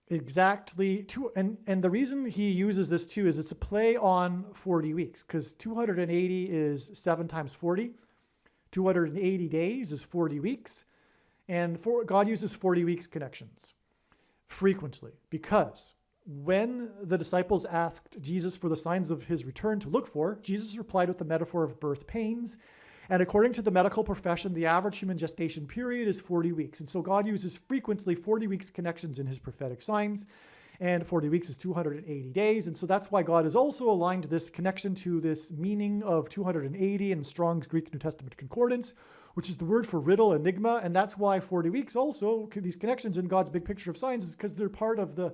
Exactly, and the reason he uses this too is it's a play on 40 weeks, because 280 is 7 times 40. 280 days is 40 weeks, and God uses 40 weeks connections frequently, because when the disciples asked Jesus for the signs of his return to look for, Jesus replied with the metaphor of birth pains. And according to the medical profession, the average human gestation period is 40 weeks. And so God uses frequently 40 weeks connections in his prophetic signs, and 40 weeks is 280 days. And so that's why God has also aligned this connection to this meaning of 280 in Strong's Greek New Testament Concordance, which is the word for riddle, enigma. And that's why 40 weeks also, these connections in God's big picture of signs, is because they're part of the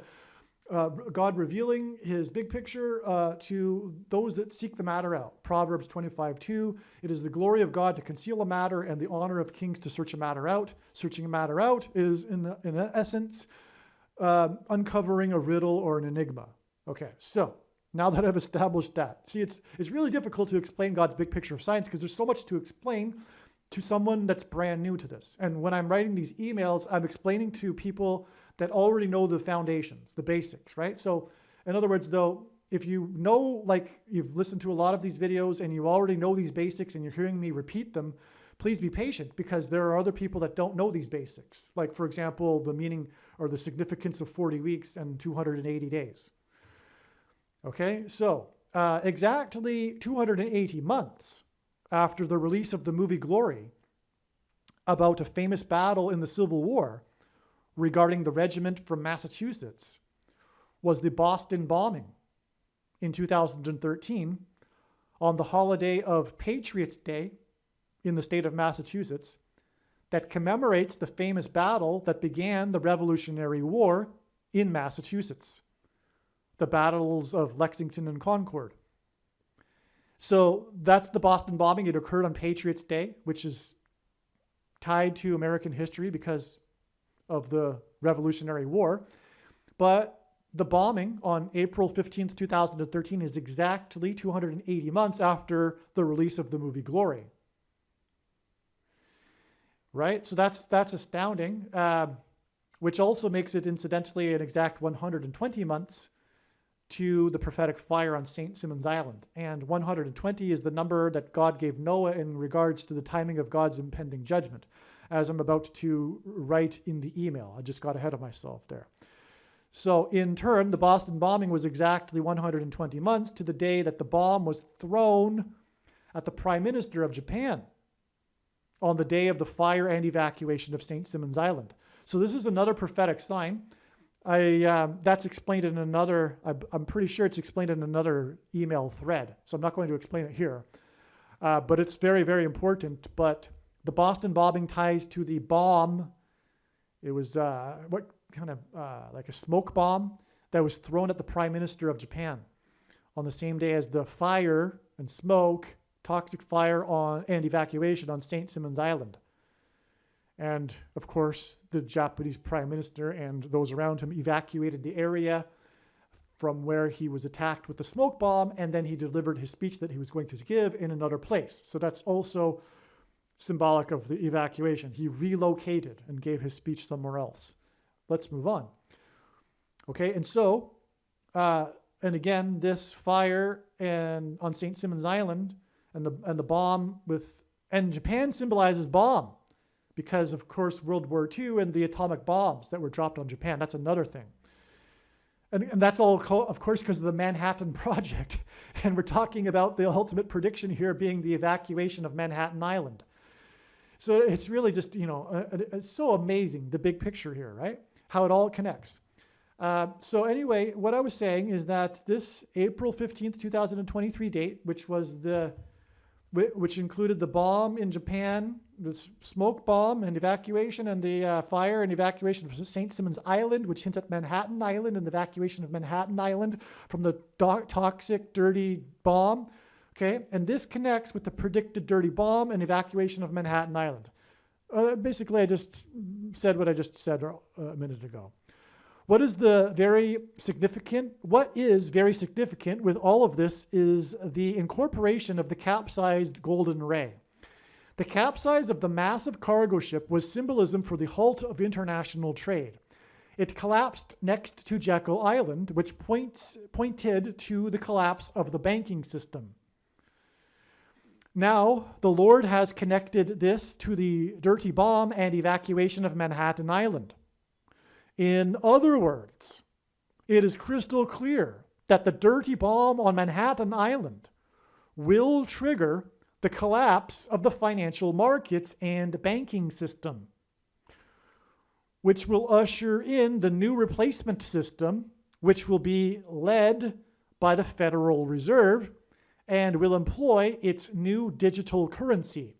God revealing his big picture to those that seek the matter out. Proverbs 25:2, it is the glory of God to conceal a matter and the honor of kings to search a matter out. Searching a matter out is, in essence, uncovering a riddle or an enigma. Okay, so now that I've established that, see, it's really difficult to explain God's big picture of science because there's so much to explain to someone that's brand new to this. And when I'm writing these emails, I'm explaining to people that already know the foundations, the basics, right? So in other words, though, if you know, like you've listened to a lot of these videos and you already know these basics and you're hearing me repeat them, please be patient because there are other people that don't know these basics. Like, for example, the meaning or the significance of 40 weeks and 280 days. Okay, so exactly 280 months after the release of the movie Glory about a famous battle in the Civil War regarding the regiment from Massachusetts was the Boston bombing in 2013 on the holiday of Patriots' Day in the state of Massachusetts that commemorates the famous battle that began the Revolutionary War in Massachusetts, the battles of Lexington and Concord. So that's the Boston bombing. It occurred on Patriots' Day, which is tied to American history because of the Revolutionary War. But the bombing on April 15th, 2013 is exactly 280 months after the release of the movie Glory. Right? So that's astounding, which also makes it incidentally an exact 120 months to the prophetic fire on St. Simon's Island. And 120 is the number that God gave Noah in regards to the timing of God's impending judgment, as I'm about to write in the email. I just got ahead of myself there. So in turn, the Boston bombing was exactly 120 months to the day that the bomb was thrown at the Prime Minister of Japan on the day of the fire and evacuation of St. Simon's Island. So this is another prophetic sign. That's explained in another, I'm pretty sure it's explained in another email thread. So I'm not going to explain it here. But it's very, very important. But the Boston bombing ties to the bomb. It was what kind of like a smoke bomb that was thrown at the Prime Minister of Japan on the same day as the fire and smoke, toxic fire and evacuation on St. Simon's Island. And of course, the Japanese Prime Minister and those around him evacuated the area from where he was attacked with the smoke bomb, and then he delivered his speech that he was going to give in another place. So that's also symbolic of the evacuation. He relocated and gave his speech somewhere else. Let's move on. Okay, and so, and again, this fire on St. Simon's Island and the bomb and Japan symbolizes bomb because, of course, World War II and the atomic bombs that were dropped on Japan. That's another thing. And that's all, of course, because of the Manhattan Project. And we're talking about the ultimate prediction here being the evacuation of Manhattan Island. So it's really just, it's so amazing, the big picture here, right? How it all connects. So anyway, what I was saying is that this April 15th, 2023 date, which included the bomb in Japan, the smoke bomb and evacuation, and the fire and evacuation of St. Simon's Island, which hints at Manhattan Island and the evacuation of Manhattan Island from the toxic, dirty bomb. Okay, and this connects with the predicted dirty bomb and evacuation of Manhattan Island. Basically, I just said what I just said a minute ago. What is very significant with all of this is the incorporation of the capsized golden ray. The capsize of the massive cargo ship was symbolism for the halt of international trade. It collapsed next to Jekyll Island, which pointed to the collapse of the banking system. Now, the Lord has connected this to the dirty bomb and evacuation of Manhattan Island. In other words, it is crystal clear that the dirty bomb on Manhattan Island will trigger the collapse of the financial markets and banking system, which will usher in the new replacement system, which will be led by the Federal Reserve and will employ its new digital currency,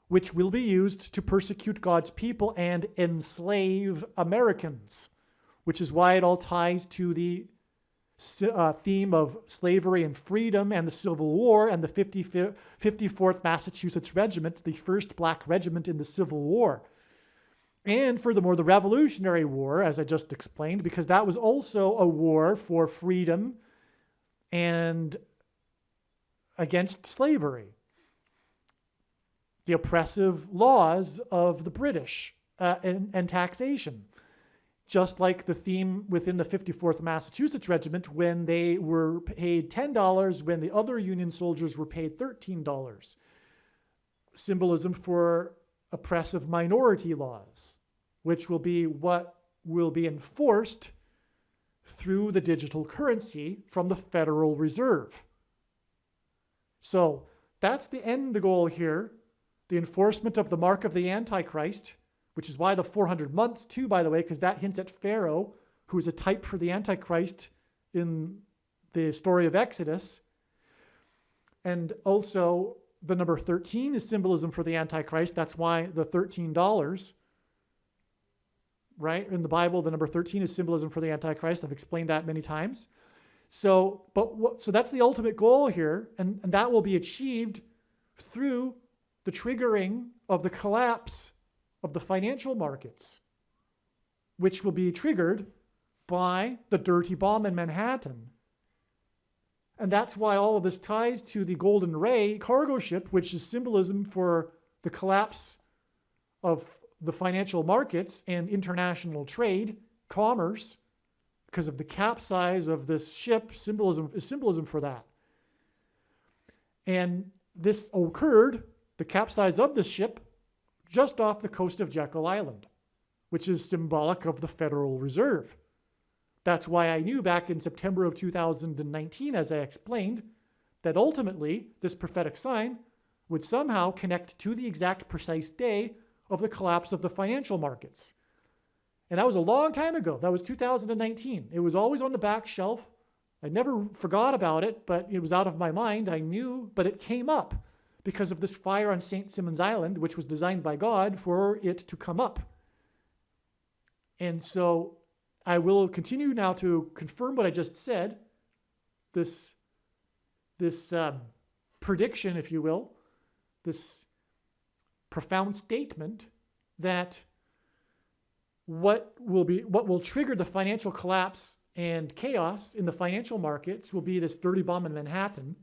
which will be used to persecute God's people and enslave Americans, which is why it all ties to the theme of slavery and freedom and the Civil War and the 54th Massachusetts Regiment, the first black regiment in the Civil War. And furthermore, the Revolutionary War, as I just explained, because that was also a war for freedom and against slavery. The oppressive laws of the British and taxation. Just like the theme within the 54th Massachusetts Regiment when they were paid $10 when the other Union soldiers were paid $13. Symbolism for oppressive minority laws, which will be what will be enforced through the digital currency from the Federal Reserve. So that's the end goal here, the enforcement of the mark of the Antichrist, which is why the 400 months too, by the way, because that hints at Pharaoh, who is a type for the Antichrist in the story of Exodus. And also the number 13 is symbolism for the Antichrist. That's why the $13, right? In the Bible, the number 13 is symbolism for the Antichrist. I've explained that many times. So that's the ultimate goal here, and that will be achieved through the triggering of the collapse of the financial markets, which will be triggered by the dirty bomb in Manhattan. And that's why all of this ties to the Golden Ray cargo ship, which is symbolism for the collapse of the financial markets and international trade, commerce, because of the capsize of this ship. Symbolism is symbolism for that. And this occurred, the capsize of this ship, just off the coast of Jekyll Island, which is symbolic of the Federal Reserve. That's why I knew back in September of 2019, as I explained, that ultimately this prophetic sign would somehow connect to the exact precise day of the collapse of the financial markets. And that was a long time ago. That was 2019. It was always on the back shelf. I never forgot about it, but it was out of my mind. I knew, but it came up because of this fire on St. Simon's Island, which was designed by God for it to come up. And so I will continue now to confirm what I just said, this prediction, if you will, this profound statement that what will trigger the financial collapse and chaos in the financial markets will be this dirty bomb in Manhattan,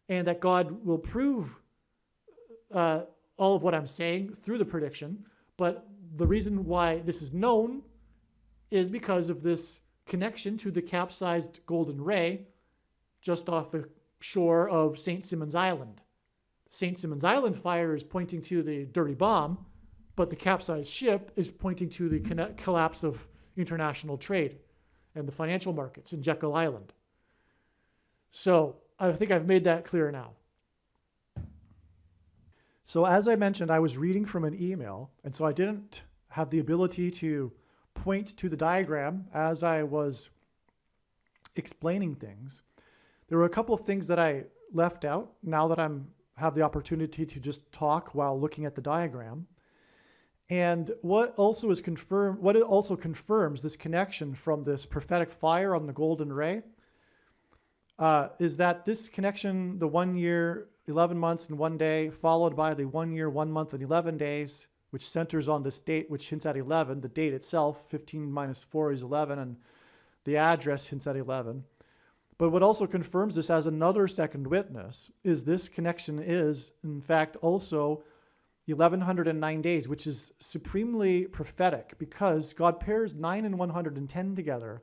and that God will prove all of what I'm saying through the prediction. But the reason why this is known is because of this connection to the capsized Golden Ray just off the shore of St. Simon's Island. St. Simon's Island fire is pointing to the dirty bomb, but the capsized ship is pointing to the collapse of international trade and the financial markets in Jekyll Island. So I think I've made that clear now. So as I mentioned, I was reading from an email, and so I didn't have the ability to point to the diagram as I was explaining things. There were a couple of things that I left out now that I have the opportunity to just talk while looking at the diagram. And what it also confirms this connection from this prophetic fire on the Golden Ray is that this connection, the 1 year, 11 months and 1 day, followed by the 1 year, 1 month and 11 days, which centers on this date, which hints at 11. The date itself, 15 minus 4 is 11, and the address hints at 11. But what also confirms this as another second witness is this connection is, in fact, also 1109 days, which is supremely prophetic because God pairs 9 and 110 together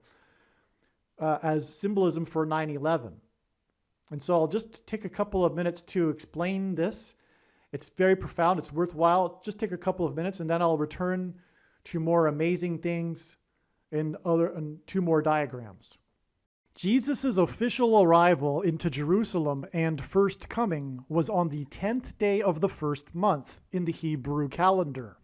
as symbolism for 9/11. And so I'll just take a couple of minutes to explain this. It's very profound. It's worthwhile. Just take a couple of minutes, and then I'll return to more amazing things and 2 more diagrams. Jesus' official arrival into Jerusalem and first coming was on the 10th day of the first month in the Hebrew calendar.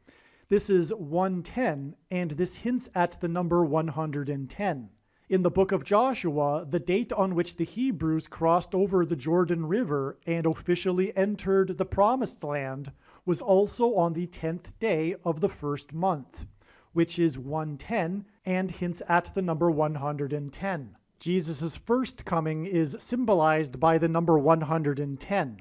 This is 110, and this hints at the number 110. In the book of Joshua, the date on which the Hebrews crossed over the Jordan River and officially entered the Promised Land was also on the 10th day of the first month. which is 110, and hints at the number 110. Jesus' first coming is symbolized by the number 110.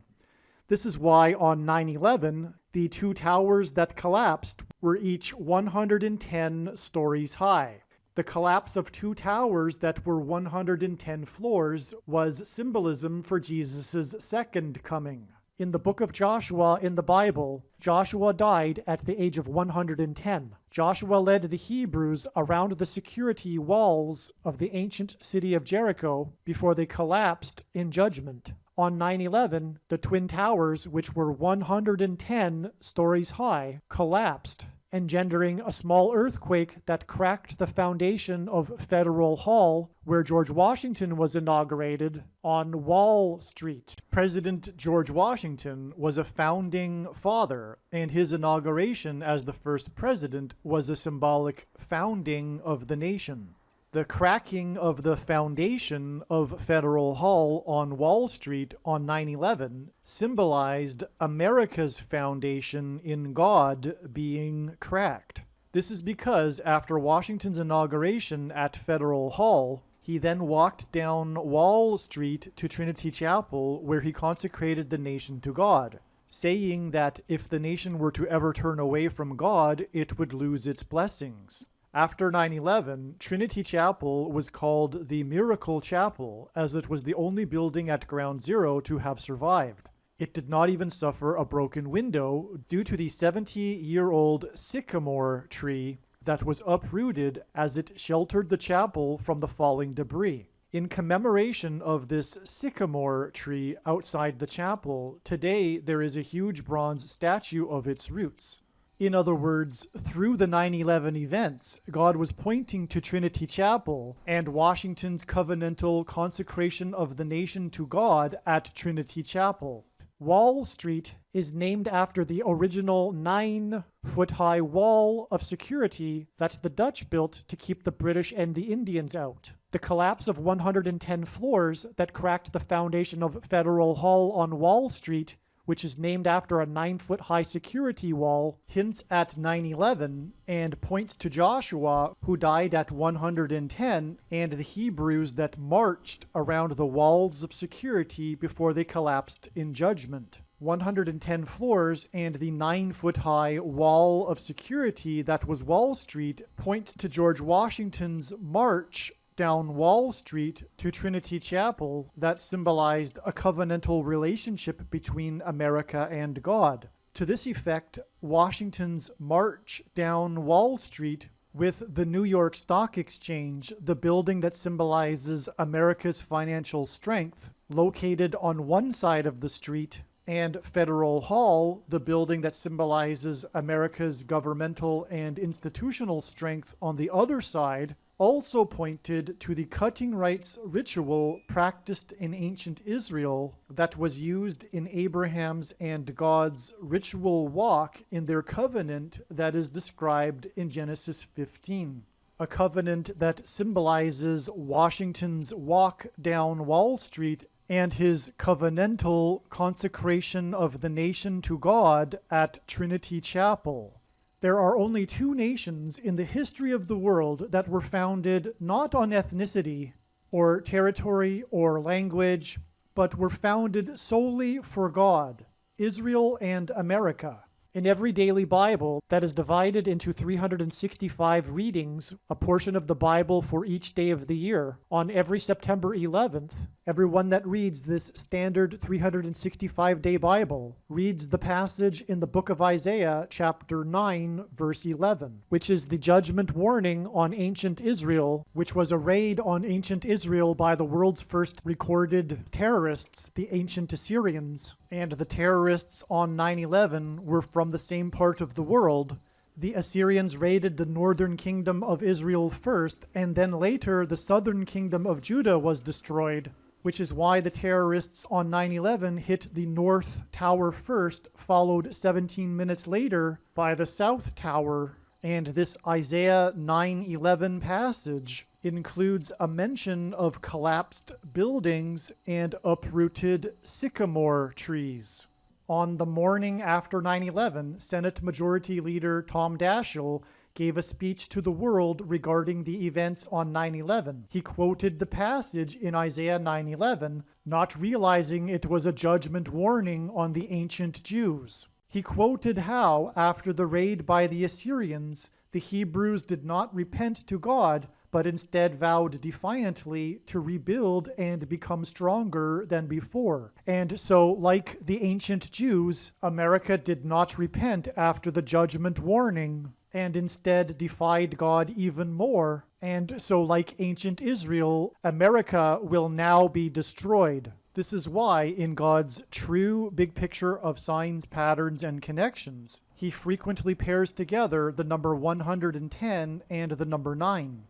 This is why on 9/11, the two towers that collapsed were each 110 stories high. The collapse of two towers that were 110 floors was symbolism for Jesus' second coming. In the book of Joshua in the Bible, Joshua died at the age of 110. Joshua led the Hebrews around the security walls of the ancient city of Jericho before they collapsed in judgment. On 9/11, the Twin Towers, which were 110 stories high, collapsed, engendering a small earthquake that cracked the foundation of Federal Hall, where George Washington was inaugurated, on Wall Street. President George Washington was a founding father, and his inauguration as the first president was a symbolic founding of the nation. The cracking of the foundation of Federal Hall on Wall Street on 9/11 symbolized America's foundation in God being cracked. This is because after Washington's inauguration at Federal Hall, he then walked down Wall Street to Trinity Chapel, where he consecrated the nation to God, saying that if the nation were to ever turn away from God, it would lose its blessings. After 9/11, Trinity Chapel was called the Miracle Chapel, as it was the only building at Ground Zero to have survived. It did not even suffer a broken window due to the 70-year-old sycamore tree that was uprooted as it sheltered the chapel from the falling debris. In commemoration of this sycamore tree outside the chapel, today there is a huge bronze statue of its roots. In other words, through the 9/11 events, God was pointing to Trinity Chapel and Washington's covenantal consecration of the nation to God at Trinity Chapel. Wall Street is named after the original 9-foot-high wall of security that the Dutch built to keep the British and the Indians out. The collapse of 110 floors that cracked the foundation of Federal Hall on Wall Street, which is named after a 9-foot-high security wall, hints at 9/11 and points to Joshua, who died at 110, and the Hebrews that marched around the walls of security before they collapsed in judgment. 110 floors and the 9-foot-high wall of security that was Wall Street points to George Washington's march down Wall Street to Trinity Chapel that symbolized a covenantal relationship between America and God. To this effect, Washington's march down Wall Street with the New York Stock Exchange, the building that symbolizes America's financial strength, located on one side of the street, and Federal Hall, the building that symbolizes America's governmental and institutional strength on the other side, also pointed to the cutting rights ritual practiced in ancient Israel that was used in Abraham's and God's ritual walk in their covenant that is described in Genesis 15. A covenant that symbolizes Washington's walk down Wall Street and his covenantal consecration of the nation to God at Trinity Chapel. There are only two nations in the history of the world that were founded not on ethnicity or territory or language, but were founded solely for God: Israel and America. In every daily Bible that is divided into 365 readings, a portion of the Bible for each day of the year, on every September 11th, everyone that reads this standard 365-day Bible reads the passage in the book of Isaiah, chapter 9, verse 11, which is the judgment warning on ancient Israel, which was a raid on ancient Israel by the world's first recorded terrorists, the ancient Assyrians. And the terrorists on 9/11 were from the same part of the world. The Assyrians raided the northern kingdom of Israel first, and then later the southern kingdom of Judah was destroyed, which is why the terrorists on 9/11 hit the North Tower first, followed 17 minutes later by the South Tower. And this Isaiah 9:11 passage includes a mention of collapsed buildings and uprooted sycamore trees. On the morning after 9/11, Senate Majority Leader Tom Daschle gave a speech to the world regarding the events on 9/11. He quoted the passage in Isaiah 9:11, not realizing it was a judgment warning on the ancient Jews. He quoted how, after the raid by the Assyrians, the Hebrews did not repent to God, but instead vowed defiantly to rebuild and become stronger than before. And so, like the ancient Jews, America did not repent after the judgment warning, and instead defied God even more. And so, like ancient Israel, America will now be destroyed. This is why, in God's true big picture of signs, patterns, and connections, he frequently pairs together the number 110 and the number 9.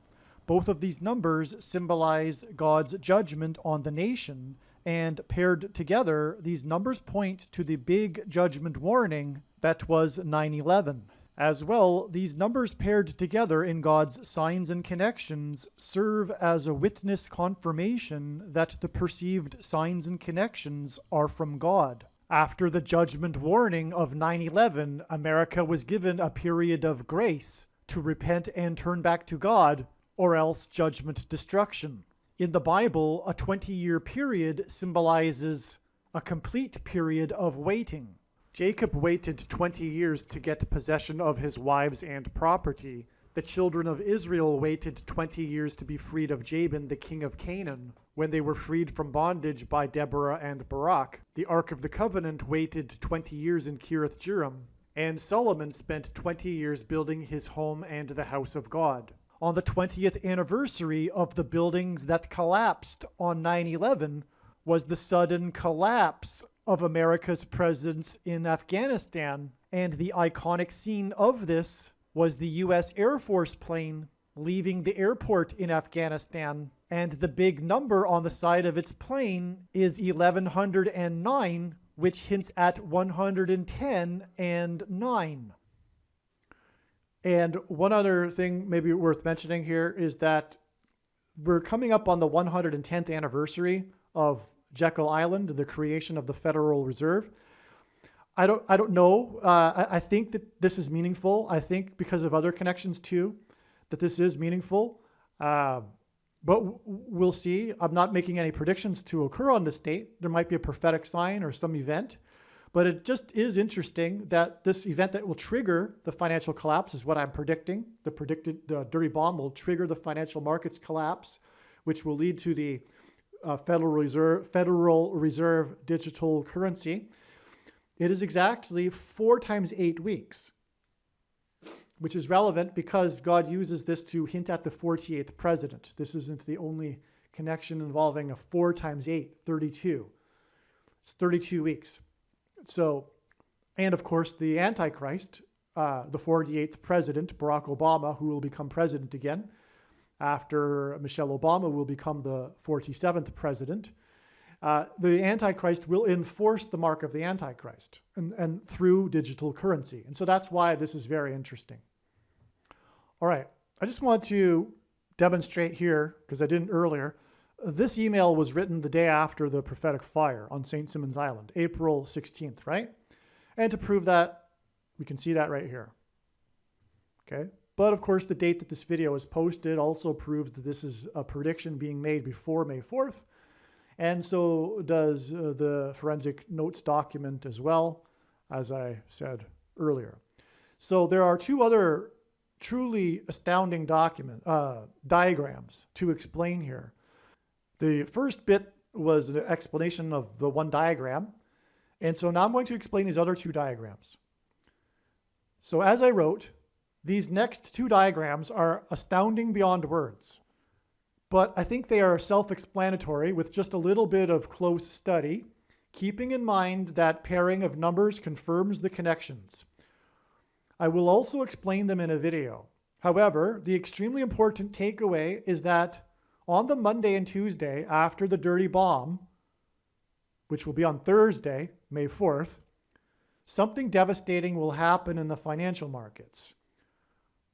Both of these numbers symbolize God's judgment on the nation, and paired together, these numbers point to the big judgment warning that was 9/11. As well, these numbers paired together in God's signs and connections serve as a witness confirmation that the perceived signs and connections are from God. After the judgment warning of 9/11, America was given a period of grace to repent and turn back to God, or else judgment destruction. In the Bible, a 20-year period symbolizes a complete period of waiting. Jacob waited 20 years to get possession of his wives and property. The children of Israel waited 20 years to be freed of Jabin, the king of Canaan, when they were freed from bondage by Deborah and Barak. The Ark of the Covenant waited 20 years in Kiriath Jearim, and Solomon spent 20 years building his home and the house of God. On the 20th anniversary of the buildings that collapsed on 9/11 was the sudden collapse of America's presence in Afghanistan, and the iconic scene of this was the U.S. Air Force plane leaving the airport in Afghanistan, and the big number on the side of its plane is 1109, which hints at 110 and 9. And one other thing maybe worth mentioning here is that we're coming up on the 110th anniversary of Jekyll Island and the creation of the Federal Reserve. I don't know. I think that this is meaningful. I think because of other connections too, that this is meaningful. But we'll see. I'm not making any predictions to occur on this date. There might be a prophetic sign or some event. But it just is interesting that this event that will trigger the financial collapse is what I'm predicting. The dirty bomb will trigger the financial markets collapse, which will lead to the Federal Reserve digital currency. It is exactly 4 times 8 weeks, which is relevant because God uses this to hint at the 48th president. This isn't the only connection involving a 4 times 8, 32. It's 32 weeks. So, and of course, the Antichrist, the 48th president, Barack Obama, who will become president again after Michelle Obama will become the 47th president. The Antichrist will enforce the mark of the Antichrist and through digital currency. And so that's why this is very interesting. All right, I just want to demonstrate here, because I didn't earlier, this email was written the day after the prophetic fire on St. Simon's Island, April 16th, right? And to prove that, we can see that right here. Okay, but of course the date that this video is posted also proves that this is a prediction being made before May 4th. And so does the forensic notes document as well, as I said earlier. So there are 2 other truly astounding diagrams to explain here. The first bit was an explanation of the one diagram. And so now I'm going to explain these other 2 diagrams. So as I wrote, these next 2 diagrams are astounding beyond words. But I think they are self-explanatory with just a little bit of close study, keeping in mind that pairing of numbers confirms the connections. I will also explain them in a video. However, the extremely important takeaway is that on the Monday and Tuesday after the dirty bomb, which will be on Thursday, May 4th, something devastating will happen in the financial markets.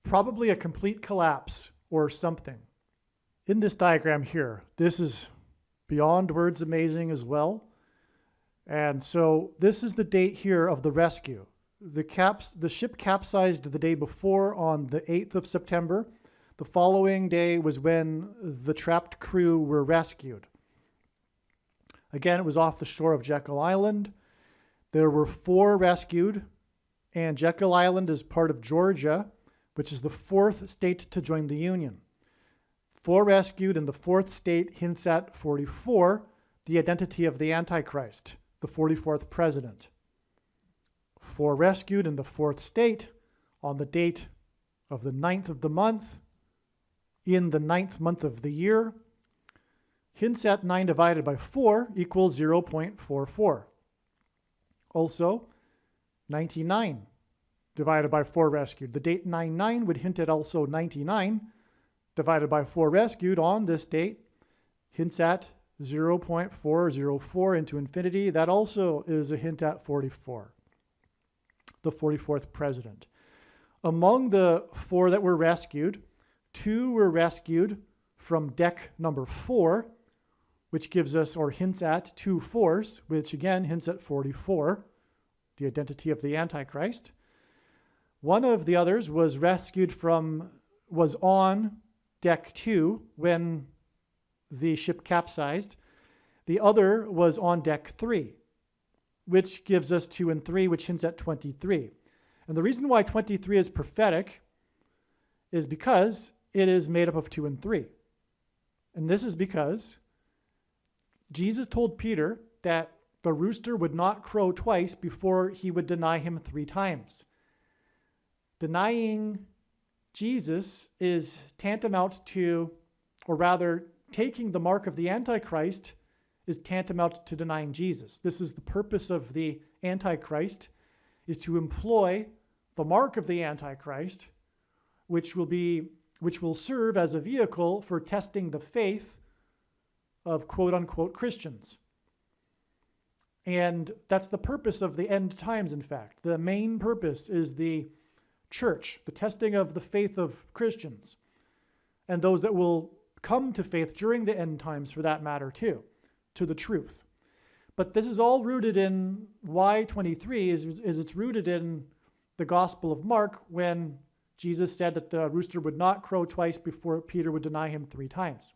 Probably a complete collapse or something. In this diagram here, this is beyond words amazing as well. And so this is the date here of the rescue. The ship capsized the day before on the 8th of September. The following day was when the trapped crew were rescued. Again, it was off the shore of Jekyll Island. There were 4 rescued, and Jekyll Island is part of Georgia, which is the 4th state to join the Union. 4 rescued, and the 4th state hints at 44, the identity of the Antichrist, the 44th president. 4 rescued in the 4th state on the date of the 9th of the month, in the 9th month of the year, hints at 9 divided by 4 equals 0.44. Also, 99 divided by 4 rescued. The date 99 would hint at also 99 divided by 4 rescued on this date, hints at 0.404 into infinity. That also is a hint at 44, the 44th president. Among the 4 that were rescued, 2 were rescued from deck number 4, which gives us or hints at 2 4s, which again hints at 44, the identity of the Antichrist. One of the others was was on deck 2 when the ship capsized. The other was on deck 3, which gives us 2 and 3, which hints at 23. And the reason why 23 is prophetic is because it is made up of 2 and 3. And this is because Jesus told Peter that the rooster would not crow twice before he would deny him 3 times. Denying Jesus is tantamount to, or rather, taking the mark of the Antichrist is tantamount to denying Jesus. This is the purpose of the Antichrist, is to employ the mark of the Antichrist, which will serve as a vehicle for testing the faith of quote-unquote Christians. And that's the purpose of the end times, in fact. The main purpose is the church, the testing of the faith of Christians, and those that will come to faith during the end times, for that matter, too, to the truth. But this is all rooted in why 23 is it's rooted in the Gospel of Mark, when Jesus said that the rooster would not crow twice before Peter would deny him 3 times.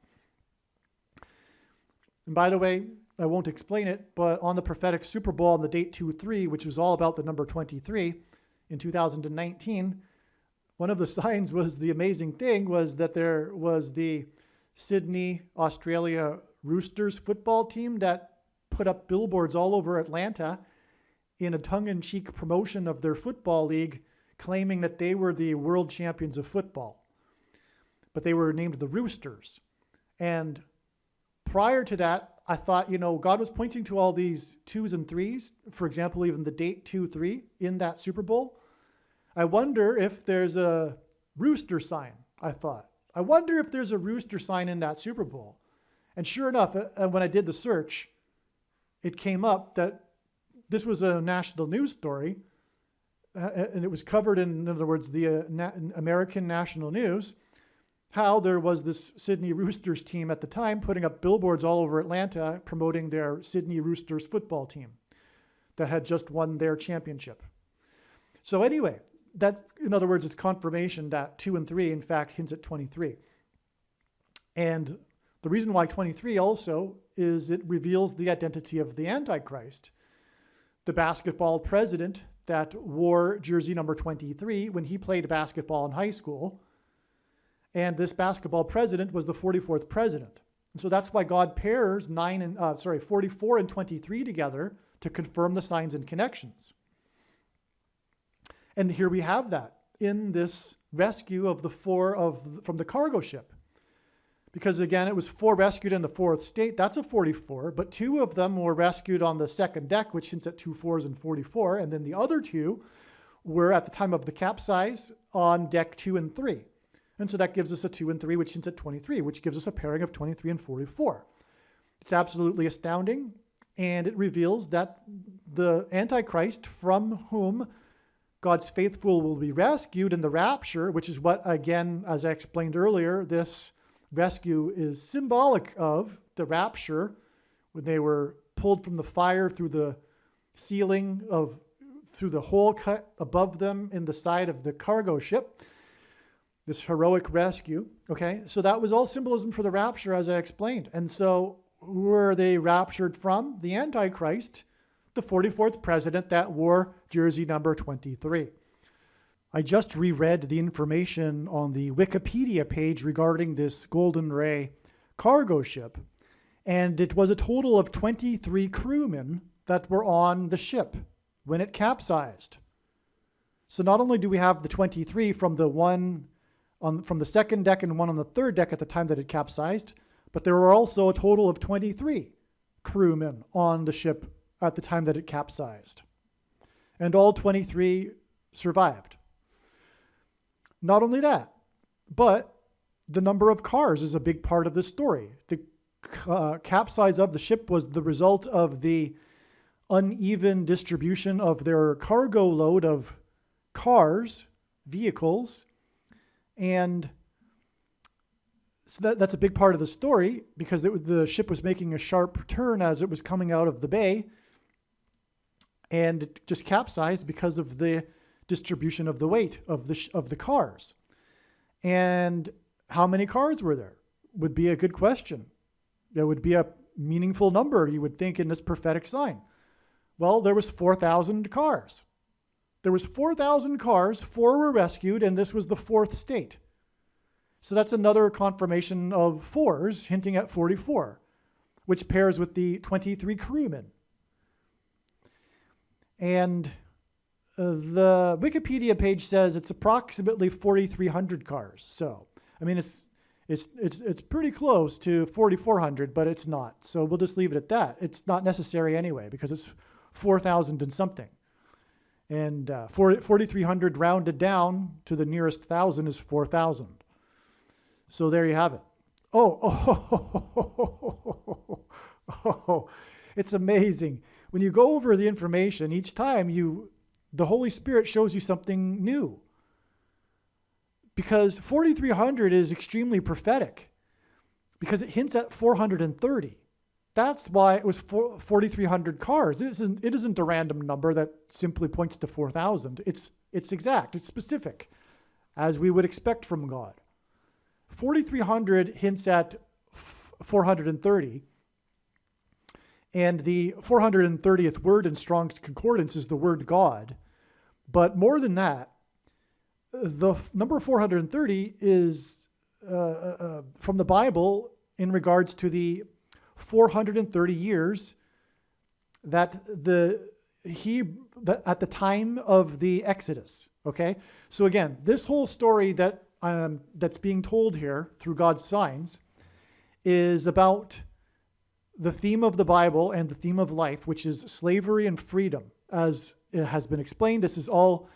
And by the way, I won't explain it, but on the prophetic Super Bowl on the date 2-3, which was all about the number 23 in 2019, one of the signs was the amazing thing was that there was the Sydney, Australia Roosters football team that put up billboards all over Atlanta in a tongue-in-cheek promotion of their football league, claiming that they were the world champions of football. But they were named the Roosters. And prior to that, I thought, God was pointing to all these 2s and 3s, for example, even the date 2-3 in that Super Bowl. I wonder if there's a rooster sign, I thought. I wonder if there's a rooster sign in that Super Bowl. And sure enough, when I did the search, it came up that this was a national news story, and it was covered in other words, the American national news, how there was this Sydney Roosters team at the time putting up billboards all over Atlanta promoting their Sydney Roosters football team that had just won their championship. So anyway, that, in other words, it's confirmation that 2 and 3, in fact, hints at 23. And the reason why 23 also is it reveals the identity of the Antichrist. The basketball president that wore jersey number 23 when he played basketball in high school. And this basketball president was the 44th president. And so that's why God pairs 44 and 23 together to confirm the signs and connections. And here we have that in this rescue of the 4 from the cargo ship. Because again, it was 4 rescued in the 4th state. That's a 44, but 2 of them were rescued on the 2nd deck, which hints at 2 4s and 44. And then the other 2 were at the time of the capsize on deck 2 and 3. And so that gives us a 2 and 3, which hints at 23, which gives us a pairing of 23 and 44. It's absolutely astounding, and it reveals that the Antichrist, from whom God's faithful will be rescued in the rapture, which is what, again, as I explained earlier, this rescue is symbolic of the rapture, when they were pulled from the fire through the ceiling of through the hole cut above them in the side of the cargo ship. This heroic rescue. Okay, so that was all symbolism for the rapture, as I explained. And so who were they raptured from? The Antichrist, the 44th president that wore jersey number 23. I just reread the information on the Wikipedia page regarding this Golden Ray cargo ship, and it was a total of 23 crewmen that were on the ship when it capsized. So not only do we have the 23 from the one from the second deck and one on the third deck at the time that it capsized, but there were also a total of 23 crewmen on the ship at the time that it capsized. And all 23 survived. Not only that, but the number of cars is a big part of the story. The capsize of the ship was the result of the uneven distribution of their cargo load of cars, vehicles, and so that's a big part of the story because the ship was making a sharp turn as it was coming out of the bay, and it just capsized because of the distribution of the weight of the cars. And how many cars were there would be a good question. There would be a meaningful number, you would think, in this prophetic sign. Well, there was 4,000 cars. There was 4,000 cars, 4 were rescued, and this was the 4th state. So that's another confirmation of 4s, hinting at 44, which pairs with the 23 crewmen. And the Wikipedia page says it's approximately 4,300 cars. So, I mean, it's pretty close to 4,400, but it's not. So we'll just leave it at that. It's not necessary anyway because it's 4,000 and something. And 4,300 rounded down to the nearest 1,000 is 4,000. So there you have it. It's amazing. When you go over the information, each time the Holy Spirit shows you something new. Because 4,300 is extremely prophetic. Because it hints at 430. That's why it was 4,300 cars. It isn't a random number that simply points to 4,000. It's exact. It's specific, as we would expect from God. 4,300 hints at 430. And the 430th word in Strong's Concordance is the word God. But more than that, the number 430 is from the Bible in regards to the 430 years that at the time of the Exodus. Okay, so again, this whole story that's being told here through God's signs is about the theme of the Bible and the theme of life, which is slavery and freedom. As it has been explained, this is all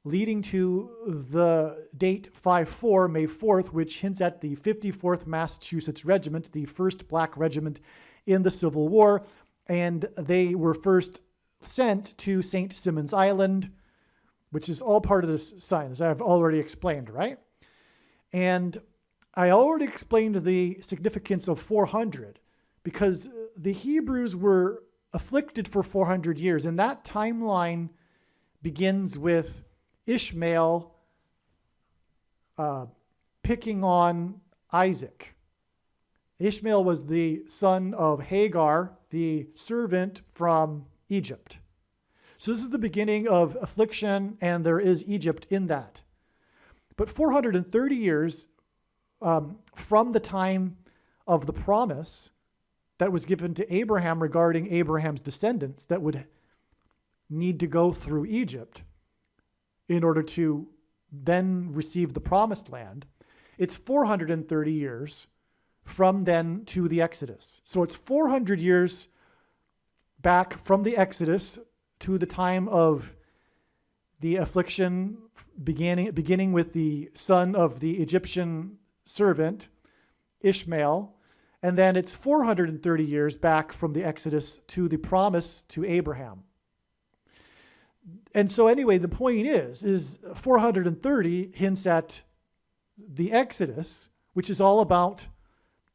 leading to the date 5/4, May 4th, which hints at the 54th Massachusetts Regiment, the first black regiment in the Civil War. And they were first sent to St. Simon's Island, which is all part of this sign, as I've already explained, right? And I already explained the significance of 400 because the Hebrews were afflicted for 400 years, and that timeline begins with Ishmael picking on Isaac. Ishmael was the son of Hagar, the servant from Egypt. So this is the beginning of affliction, and there is Egypt in that. But 430 years from the time of the promise that was given to Abraham regarding Abraham's descendants that would need to go through Egypt in order to then receive the promised land. It's 430 years from then to the Exodus. So it's 400 years back from the Exodus to the time of the affliction, beginning with the son of the Egyptian servant, Ishmael. And then it's 430 years back from the Exodus to the promise to Abraham. And so anyway, the point is 430 hints at the Exodus, which is all about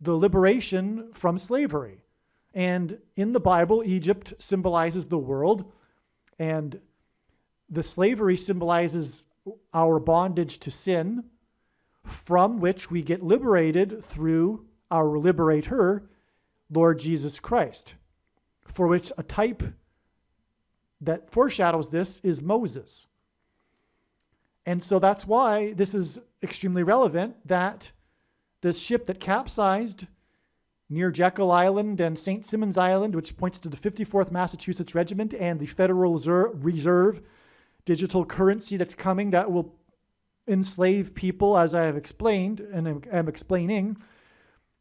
the liberation from slavery. And in the Bible, Egypt symbolizes the world, and the slavery symbolizes our bondage to sin, from which we get liberated through our liberator, Lord Jesus Christ, for which a type that foreshadows this is Moses. And so that's why this is extremely relevant, that this ship that capsized near Jekyll Island and St. Simons Island, which points to the 54th Massachusetts Regiment and the Federal Reserve digital currency that's coming that will enslave people, as I have explained and am explaining,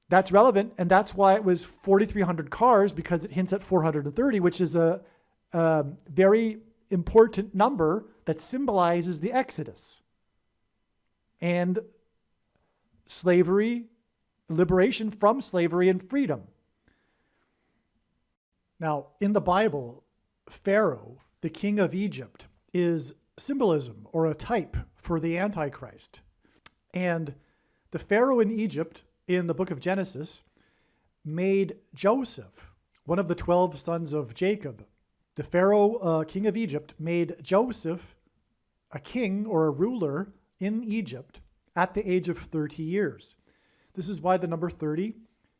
that's relevant. And that's why it was 4,300 cars, because it hints at 430, which is a very important number that symbolizes the Exodus and slavery, liberation from slavery and freedom. Now, in the Bible, Pharaoh, the king of Egypt, is symbolism or a type for the Antichrist. And the Pharaoh in Egypt, in the book of Genesis, made Joseph, one of the 12 sons of Jacob. The Pharaoh, king of Egypt, made Joseph a king or a ruler in Egypt at the age of 30 years. This is why the number 30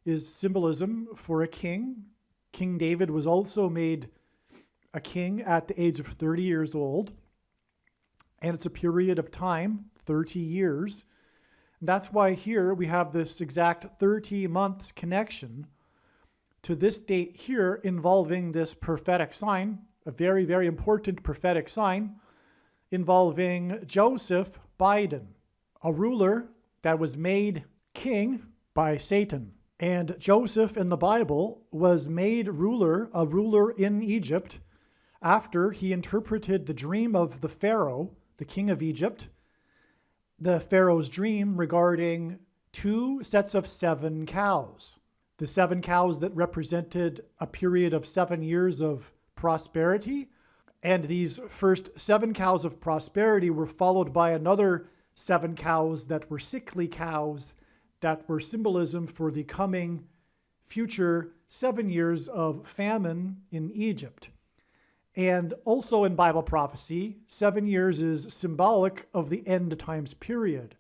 is symbolism for a king. King David was also made a king at the age of 30 years old. And it's a period of time, 30 years. And that's why here we have this exact 30 months connection to this date here involving this prophetic sign, a very, very important prophetic sign involving Joseph Biden, a ruler that was made king by Satan. And Joseph in the Bible was made ruler, a ruler in Egypt, after he interpreted the dream of the Pharaoh, the king of Egypt, the Pharaoh's dream regarding 2 sets of 7 cows. The 7 cows that represented a period of 7 years of prosperity. And these first 7 cows of prosperity were followed by another 7 cows that were sickly cows that were symbolism for the coming future 7 years of famine in Egypt. And also in Bible prophecy, 7 years is symbolic of the end times period.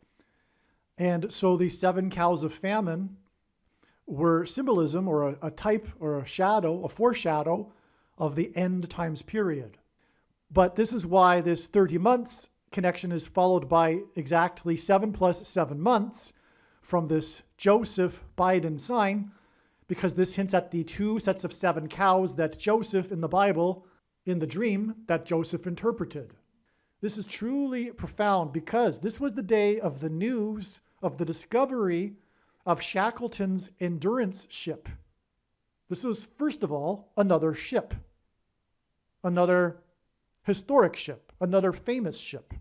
And so the 7 cows of famine were symbolism or a type or a shadow, a foreshadow of the end times period. But this is why this 30 months connection is followed by exactly 7 plus 7 months from this Joseph Biden sign, because this hints at the 2 sets of 7 cows that Joseph in the Bible, in the dream that Joseph interpreted. This is truly profound because this was the day of the news of the discovery of Shackleton's endurance ship. This was, first of all, another ship, another historic ship, another famous ship,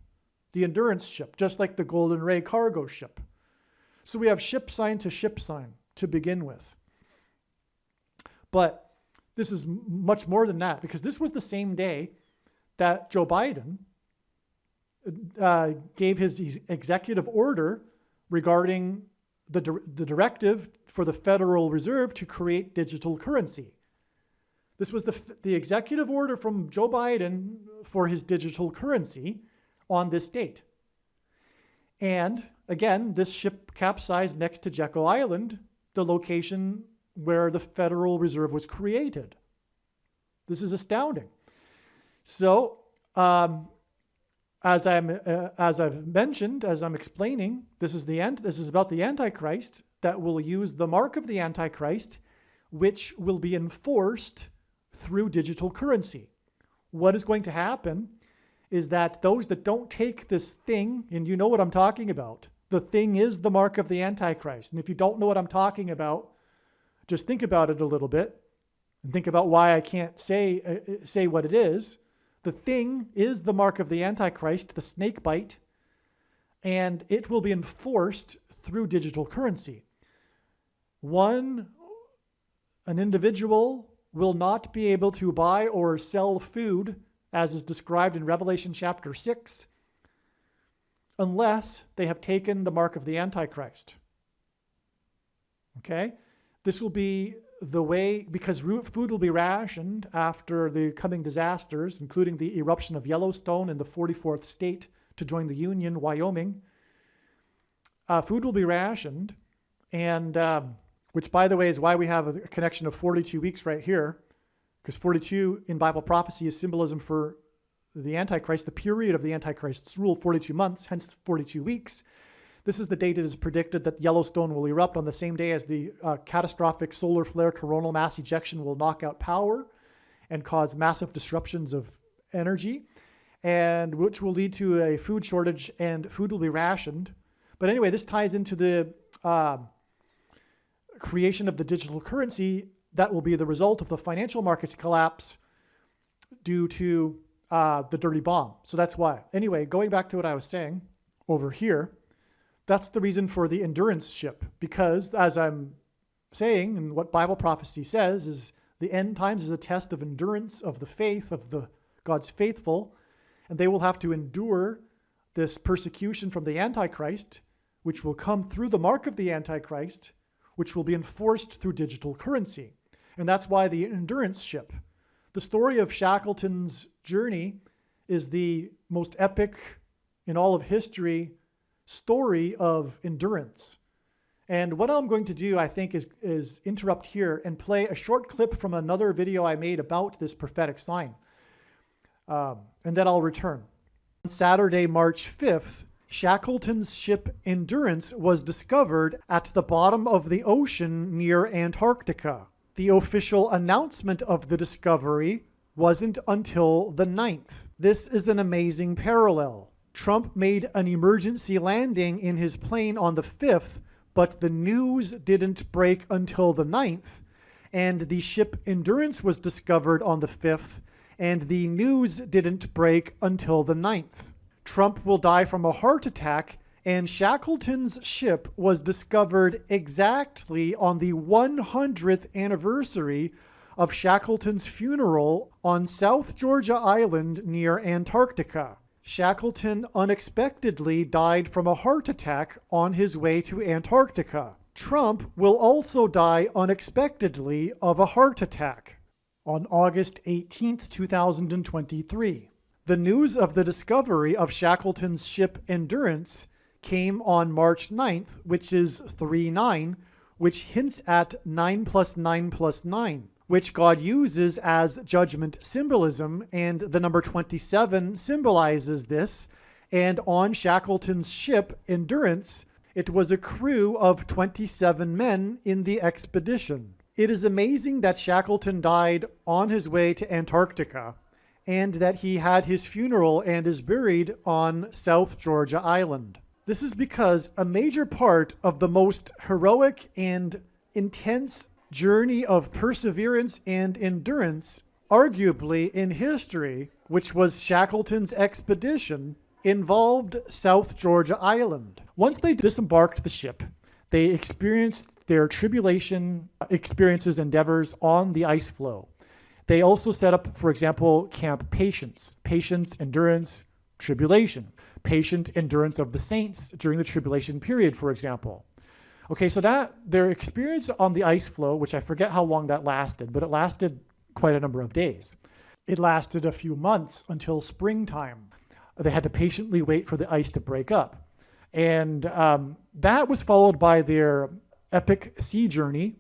the endurance ship, just like the Golden Ray cargo ship. So we have ship sign to ship sign to begin with. But this is much more than that, because this was the same day that Joe Biden gave his executive order regarding the directive for the Federal Reserve to create digital currency. This was the executive order from Joe Biden for his digital currency on this date. And again, this ship capsized next to Jekyll Island, the location where the Federal Reserve was created. This is astounding. So, as I've mentioned, as I'm explaining, this is the end. This is about the Antichrist that will use the mark of the Antichrist, which will be enforced through digital currency. What is going to happen is that those that don't take this thing, and you know what I'm talking about, the thing is the mark of the Antichrist. And if you don't know what I'm talking about, just think about it a little bit and think about why I can't say what it is. The thing is the mark of the Antichrist, the snake bite, and it will be enforced through digital currency. An individual will not be able to buy or sell food, as is described in Revelation chapter 6, unless they have taken the mark of the Antichrist. Okay? This will be the way, because food will be rationed after the coming disasters, including the eruption of Yellowstone in the 44th state to join the Union, Wyoming. Food will be rationed, and which, by the way, is why we have a connection of 42 weeks right here, because 42 in Bible prophecy is symbolism for the Antichrist, the period of the Antichrist's rule, 42 months, hence 42 weeks. This is the date it is predicted that Yellowstone will erupt on the same day as the catastrophic solar flare coronal mass ejection will knock out power and cause massive disruptions of energy, and which will lead to a food shortage, and food will be rationed. But anyway, this ties into the creation of the digital currency that will be the result of the financial markets collapse due to the dirty bomb. So that's why. Anyway, going back to what I was saying over here, that's the reason for the endurance ship, because as I'm saying, and what Bible prophecy says, is the end times is a test of endurance of the faith of the God's faithful, and they will have to endure this persecution from the Antichrist, which will come through the mark of the Antichrist, which will be enforced through digital currency. And that's why the endurance ship. The story of Shackleton's journey is the most epic in all of history story of endurance. And what I'm going to do, I think, is interrupt here and play a short clip from another video I made about this prophetic sign. And then I'll return. On Saturday, March 5th, Shackleton's ship Endurance was discovered at the bottom of the ocean near Antarctica. The official announcement of the discovery wasn't until the 9th. This is an amazing parallel. Trump made an emergency landing in his plane on the 5th, but the news didn't break until the 9th, and the ship Endurance was discovered on the 5th, and the news didn't break until the 9th. Trump will die from a heart attack, and Shackleton's ship was discovered exactly on the 100th anniversary of Shackleton's funeral on South Georgia Island near Antarctica. Shackleton unexpectedly died from a heart attack on his way to Antarctica. Trump will also die unexpectedly of a heart attack on August 18th, 2023. The news of the discovery of Shackleton's ship Endurance came on March 9th, which is 3-9, which hints at 9 + 9 + 9. Which God uses as judgment symbolism, and the number 27 symbolizes this. And on Shackleton's ship, Endurance, it was a crew of 27 men in the expedition. It is amazing that Shackleton died on his way to Antarctica, and that he had his funeral and is buried on South Georgia Island. This is because a major part of the most heroic and intense journey of perseverance and endurance, arguably in history, which was Shackleton's expedition, involved South Georgia Island. Once they disembarked the ship, they experienced their tribulation experiences, endeavors on the ice floe. They also set up, for example, Camp Patience, patience, endurance, tribulation, patient endurance of the saints during the tribulation period, for example. Okay, so that their experience on the ice floe, which I forget how long that lasted, but it lasted quite a number of days. It lasted a few months until springtime. They had to patiently wait for the ice to break up. And that was followed by their epic sea journey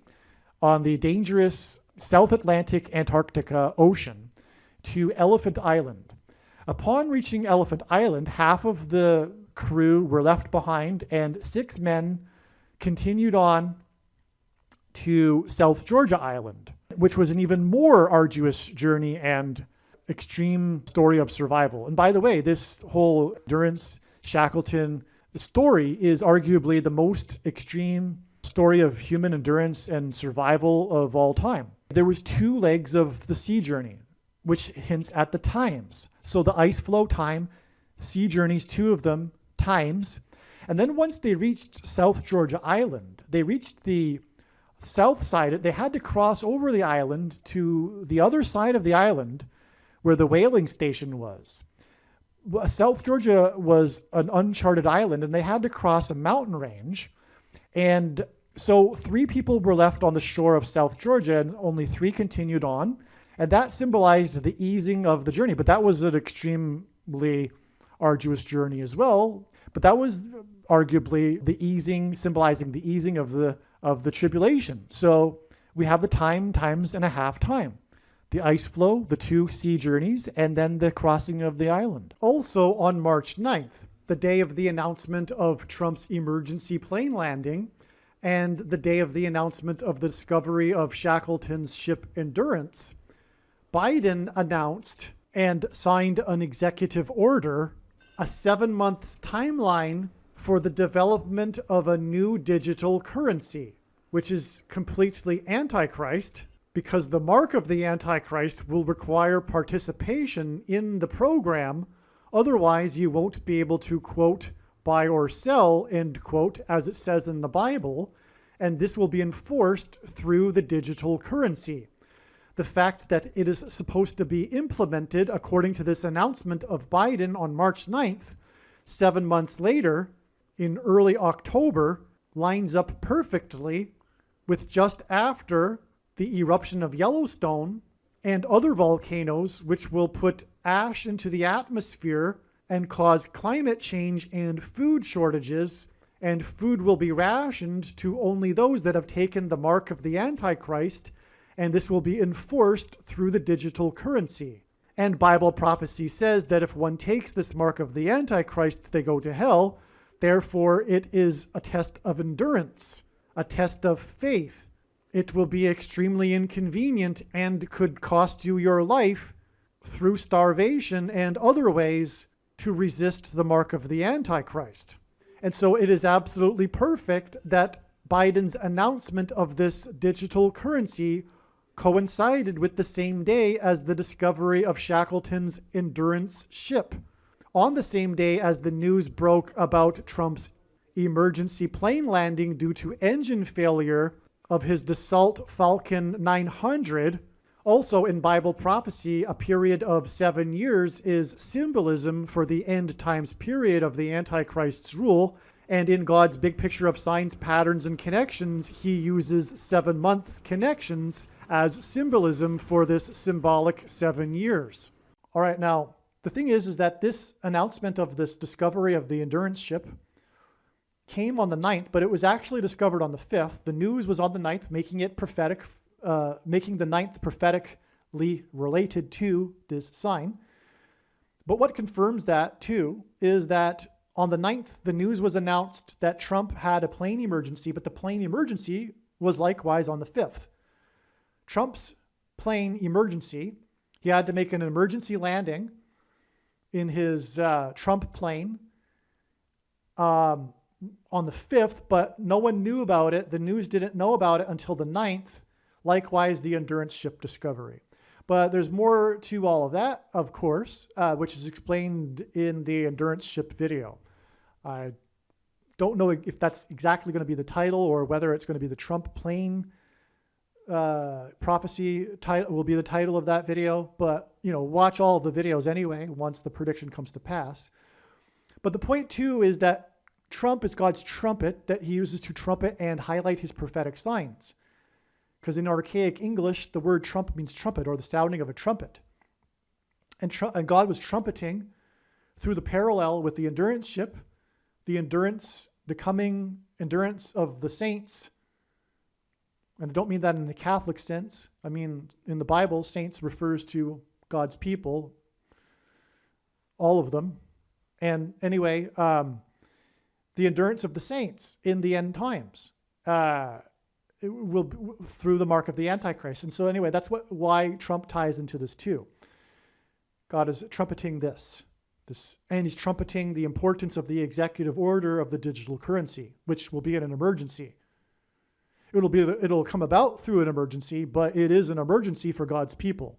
on the dangerous South Atlantic Antarctica Ocean to Elephant Island. Upon reaching Elephant Island, half of the crew were left behind, and 6 men continued on to South Georgia Island, which was an even more arduous journey and extreme story of survival. And by the way, this whole Endurance Shackleton story is arguably the most extreme story of human endurance and survival of all time. There was 2 legs of the sea journey, which hints at the times. So the ice floe time, sea journeys, 2 of them, times. And then once they reached South Georgia Island, they reached the south side. They had to cross over the island to the other side of the island where the whaling station was. South Georgia was an uncharted island, and they had to cross a mountain range. And So 3 people were left on the shore of South Georgia, and only 3 continued on. And that symbolized the easing of the journey. But that was an extremely arduous journey as well. But that was arguably the easing, symbolizing the easing of the tribulation. So we have the times and a half time. The ice flow, the 2 sea journeys, and then the crossing of the island. Also on March 9th, the day of the announcement of Trump's emergency plane landing, and the day of the announcement of the discovery of Shackleton's ship Endurance, Biden announced and signed an executive order, a 7-month timeline for the development of a new digital currency, which is completely antichrist, because the mark of the Antichrist will require participation in the program. Otherwise, you won't be able to, quote, buy or sell, end quote, as it says in the Bible. And this will be enforced through the digital currency. The fact that it is supposed to be implemented according to this announcement of Biden on March 9th, 7 months later, in early October, lines up perfectly with just after the eruption of Yellowstone and other volcanoes, which will put ash into the atmosphere and cause climate change and food shortages, and food will be rationed to only those that have taken the mark of the Antichrist, and this will be enforced through the digital currency. And Bible prophecy says that if one takes this mark of the Antichrist, they go to hell. Therefore, it is a test of endurance, a test of faith. It will be extremely inconvenient and could cost you your life through starvation and other ways to resist the mark of the Antichrist. And so it is absolutely perfect that Biden's announcement of this digital currency coincided with the same day as the discovery of Shackleton's Endurance ship, on the same day as the news broke about Trump's emergency plane landing due to engine failure of his Dassault Falcon 900. Also in Bible prophecy, a period of 7 years is symbolism for the end times period of the Antichrist's rule. And in God's big picture of signs, patterns, and connections, he uses 7 months connections as symbolism for this symbolic 7 years. All right, now, the thing is that this announcement of this discovery of the Endurance ship came on the 9th, but it was actually discovered on the 5th. The news was on the 9th, making it prophetic, making the 9th prophetically related to this sign. But what confirms that too is that on the 9th, the news was announced that Trump had a plane emergency, but the plane emergency was likewise on the 5th. Trump's plane emergency, he had to make an emergency landing in his Trump plane on the 5th, but no one knew about it. The news didn't know about it until the 9th. Likewise, the Endurance ship discovery. But there's more to all of that, of course, which is explained in the Endurance ship video. I don't know if that's exactly going to be the title or whether it's going to be the Trump plane prophecy title will be the title of that video. But, watch all of the videos anyway once the prediction comes to pass. But the point, too, is that Trump is God's trumpet that he uses to trumpet and highlight his prophetic signs. Because in archaic English, the word trump means trumpet or the sounding of a trumpet. And God was trumpeting through the parallel with the Endurance ship, the coming endurance of the saints. And I don't mean that in the Catholic sense. I mean, in the Bible, saints refers to God's people, all of them. And anyway, the endurance of the saints in the end times. It will through the mark of the Antichrist. And so anyway, that's why Trump ties into this too. God is trumpeting this, and he's trumpeting the importance of the executive order of the digital currency, which will be in an emergency. It'll come about through an emergency, but it is an emergency for God's people.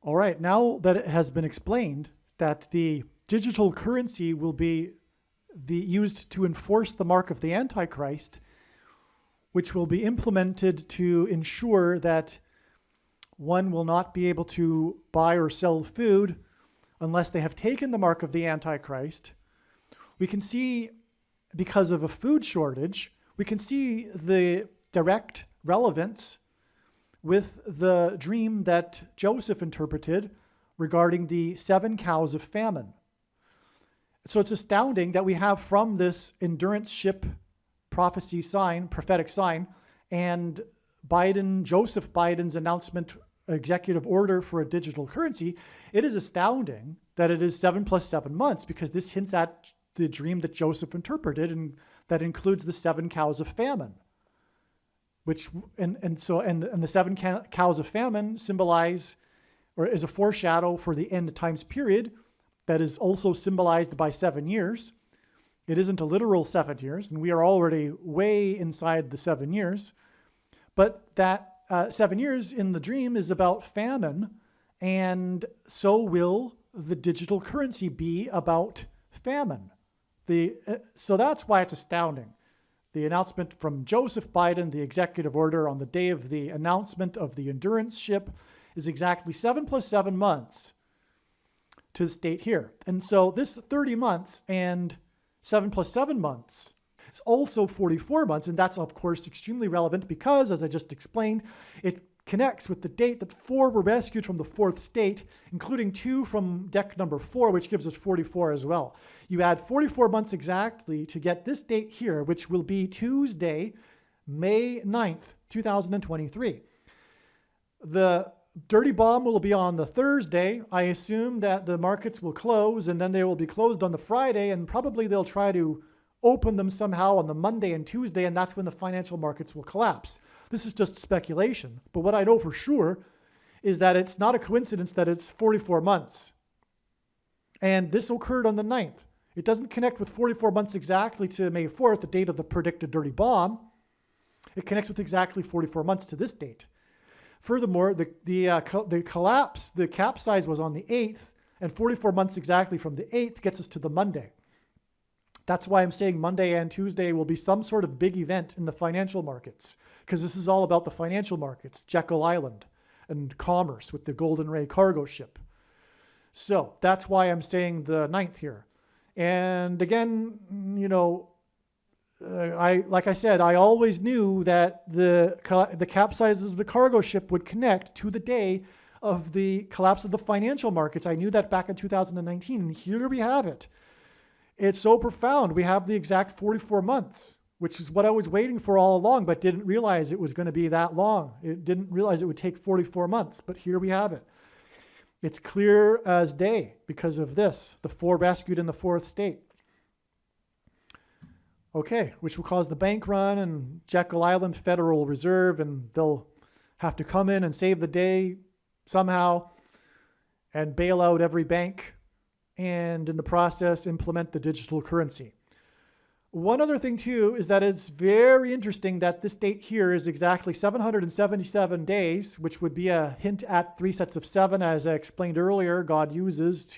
All right, now that it has been explained that the digital currency will be used to enforce the mark of the Antichrist, which will be implemented to ensure that one will not be able to buy or sell food unless they have taken the mark of the Antichrist. We can see, because of a food shortage, we can see the direct relevance with the dream that Joseph interpreted regarding the 7 cows of famine. So it's astounding that we have from this endurance ship prophecy sign, prophetic sign, and Joseph Biden's announcement, executive order for a digital currency, it is astounding that it is 7 plus 7 months, because this hints at the dream that Joseph interpreted, and that includes the 7 cows of famine. And the 7 cows of famine symbolize, or is a foreshadow for the end times period that is also symbolized by 7 years. It isn't a literal 7 years, and we are already way inside the 7 years. But that 7 years in the dream is about famine, and so will the digital currency be about famine. So that's why it's astounding. The announcement from Joseph Biden, the executive order on the day of the announcement of the endurance ship, is exactly 7 plus 7 months to state here. And so this 30 months and 7 plus 7 months is also 44 months. And that's, of course, extremely relevant because, as I just explained, it connects with the date that 4 were rescued from the 4th state, including 2 from deck number 4, which gives us 44 as well. You add 44 months exactly to get this date here, which will be Tuesday, May 9th, 2023. The dirty bomb will be on the Thursday. I assume that the markets will close, and then they will be closed on the Friday, and probably they'll try to open them somehow on the Monday and Tuesday, and that's when the financial markets will collapse. This is just speculation, but what I know for sure is that it's not a coincidence that it's 44 months. And this occurred on the 9th. It doesn't connect with 44 months exactly to May 4th, the date of the predicted dirty bomb. It connects with exactly 44 months to this date. Furthermore, the collapse, the capsize was on the 8th, and 44 months exactly from the 8th gets us to the Monday. That's why I'm saying Monday and Tuesday will be some sort of big event in the financial markets, because this is all about the financial markets, Jekyll Island, and commerce with the Golden Ray cargo ship. So that's why I'm saying the 9th here. And again, like I said, I always knew that the capsizes of the cargo ship would connect to the day of the collapse of the financial markets. I knew that back in 2019, and here we have it. It's so profound. We have the exact 44 months, which is what I was waiting for all along, but didn't realize it was going to be that long. It didn't realize it would take 44 months, but here we have it. It's clear as day because of this, the 4 rescued in the 4th state. Okay, which will cause the bank run and Jekyll Island Federal Reserve, and they'll have to come in and save the day somehow and bail out every bank, and in the process implement the digital currency. One other thing too is that it's very interesting that this date here is exactly 777 days, which would be a hint at 3 sets of 7, as I explained earlier, God uses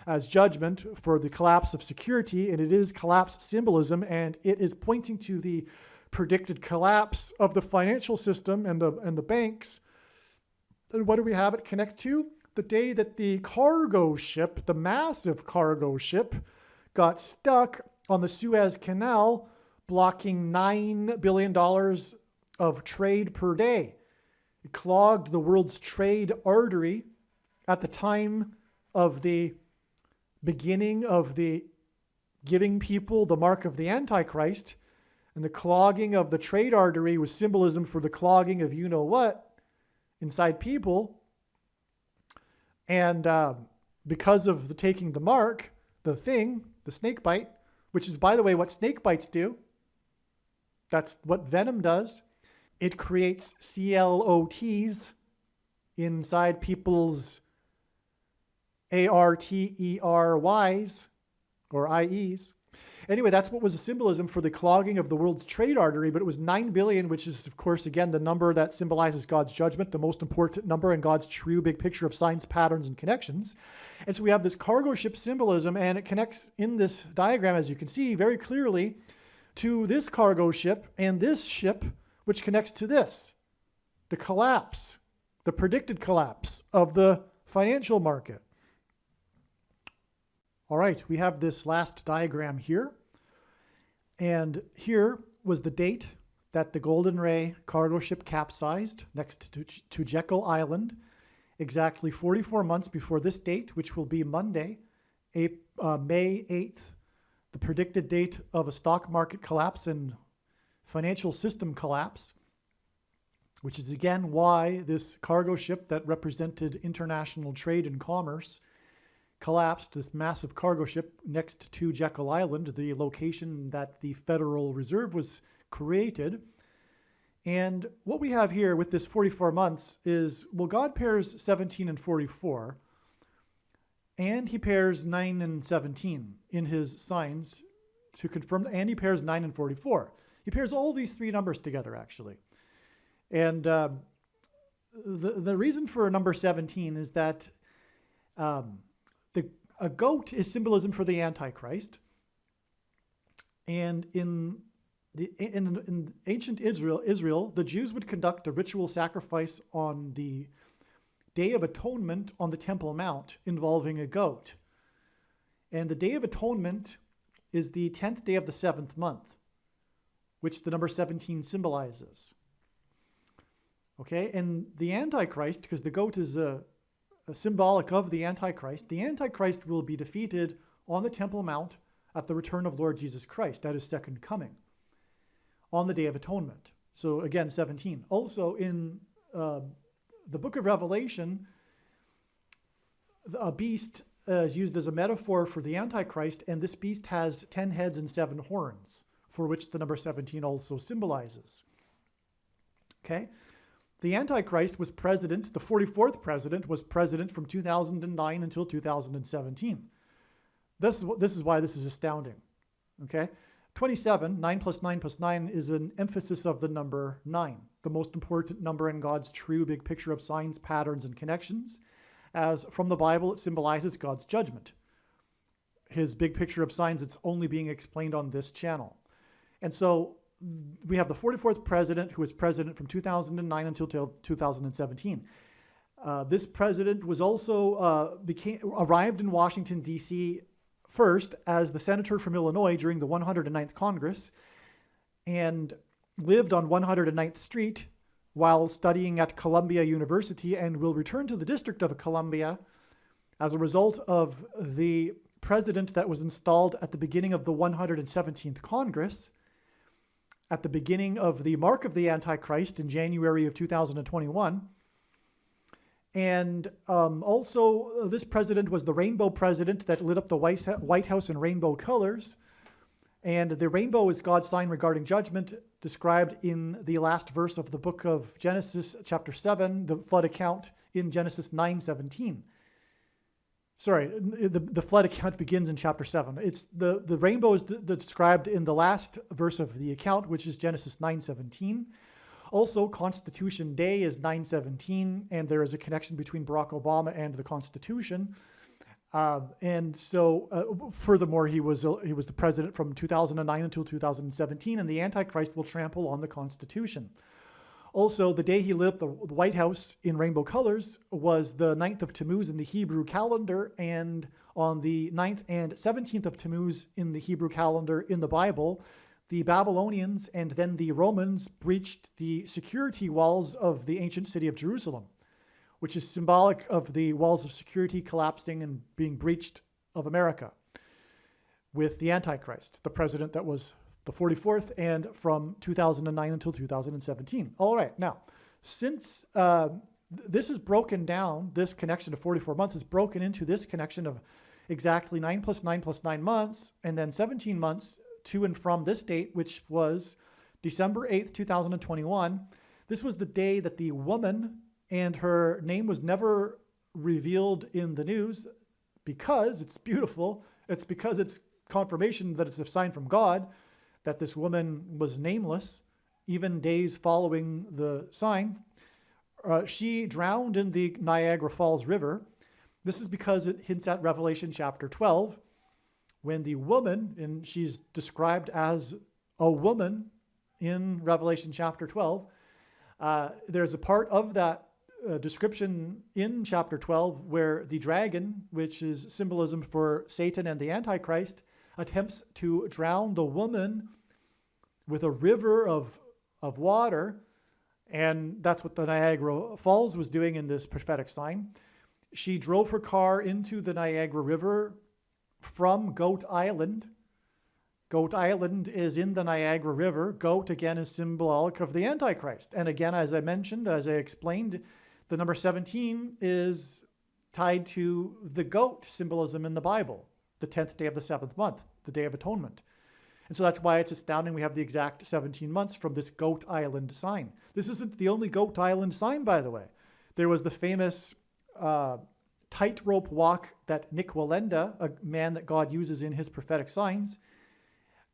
as judgment for the collapse of security, and it is collapse symbolism, and it is pointing to the predicted collapse of the financial system and the banks. And what do we have it connect to? The day that the cargo ship, the massive cargo ship, got stuck on the Suez Canal, blocking $9 billion of trade per day. It clogged the world's trade artery at the time of the beginning of the giving people the mark of the Antichrist. And the clogging of the trade artery was symbolism for the clogging of you-know-what inside people. And because of the taking the mark, the snake bite, which is, by the way, what snake bites do. That's what venom does. It creates CLOTs inside people's ARTERYs or IEs. Anyway, that's what was a symbolism for the clogging of the world's trade artery, but it was 9 billion, which is, of course, again, the number that symbolizes God's judgment, the most important number in God's true big picture of signs, patterns, and connections. And so we have this cargo ship symbolism, and it connects in this diagram, as you can see, very clearly to this cargo ship and this ship, which connects to this, the collapse, the predicted collapse of the financial market. All right, we have this last diagram here. And here was the date that the Golden Ray cargo ship capsized next to Jekyll Island, exactly 44 months before this date, which will be Monday, May 8th, the predicted date of a stock market collapse and financial system collapse, which is again why this cargo ship that represented international trade and commerce collapsed, this massive cargo ship next to Jekyll Island, the location that the Federal Reserve was created. And what we have here with this 44 months is, well, God pairs 17 and 44, and he pairs 9 and 17 in his signs to confirm, and he pairs 9 and 44. He pairs all these three numbers together, actually. And the reason for number 17 is that a goat is symbolism for the Antichrist. And in ancient Israel, the Jews would conduct a ritual sacrifice on the Day of Atonement on the Temple Mount involving a goat. And the Day of Atonement is the 10th day of the 7th month, which the number 17 symbolizes. Okay, and the Antichrist, because the goat is a symbolic of the Antichrist will be defeated on the Temple Mount at the return of Lord Jesus Christ, at his second coming, on the Day of Atonement. So again, 17. Also in the book of Revelation, a beast is used as a metaphor for the Antichrist, and this beast has 10 heads and 7 horns, for which the number 17 also symbolizes. Okay? The Antichrist was president, the 44th president was president from 2009 until 2017. This is why this is astounding. Okay? 27, 9 plus 9 plus 9 is an emphasis of the number 9, the most important number in God's true big picture of signs, patterns, and connections. As from the Bible, it symbolizes God's judgment. His big picture of signs, it's only being explained on this channel. And so we have the 44th president, who was president from 2009 until 2017. This president was also arrived in Washington, D.C. first as the senator from Illinois during the 109th Congress, and lived on 109th Street while studying at Columbia University, and will return to the District of Columbia as a result of the president that was installed at the beginning of the 117th Congress, at the beginning of the mark of the Antichrist in January of 2021. And also, this president was the rainbow president that lit up the White House in rainbow colors. And the rainbow is God's sign regarding judgment, described in the last verse of the book of Genesis, chapter 7, the flood account in Genesis 9:17. Sorry, the flood account begins in chapter 7. It's the rainbow is described in the last verse of the account, which is Genesis 9:17. Also, Constitution Day is 9/17, and there is a connection between Barack Obama and the Constitution. And so, furthermore, he was the president from 2009 until 2017, and the Antichrist will trample on the Constitution. Also, the day he lit up the White House in rainbow colors was the 9th of Tammuz in the Hebrew calendar, and on the 9th and 17th of Tammuz in the Hebrew calendar in the Bible, the Babylonians and then the Romans breached the security walls of the ancient city of Jerusalem, which is symbolic of the walls of security collapsing and being breached of America with the Antichrist, the president that was the 44th, and from 2009 until 2017. All right, now, since this is broken down, this connection of 44 months is broken into this connection of exactly 9 plus 9 plus 9 months, and then 17 months to and from this date, which was December 8th, 2021. This was the day that the woman, and her name was never revealed in the news, because it's beautiful. It's because it's confirmation that it's a sign from God that this woman was nameless, even days following the sign. She drowned in the Niagara Falls River. This is because it hints at Revelation chapter 12, when the woman, and she's described as a woman in Revelation chapter 12, there's a part of that description in chapter 12 where the dragon, which is symbolism for Satan and the Antichrist, attempts to drown the woman with a river of water. And that's what the Niagara Falls was doing in this prophetic sign. She drove her car into the Niagara River from Goat Island. Goat Island is in the Niagara River. Goat, again, is symbolic of the Antichrist. And again, as I mentioned, as I explained, the number 17 is tied to the goat symbolism in the Bible, the 10th day of the 7th month, the Day of Atonement. And so that's why it's astounding we have the exact 17 months from this Goat Island sign. This isn't the only Goat Island sign, by the way. There was the famous tightrope walk that Nick Wallenda, a man that God uses in his prophetic signs,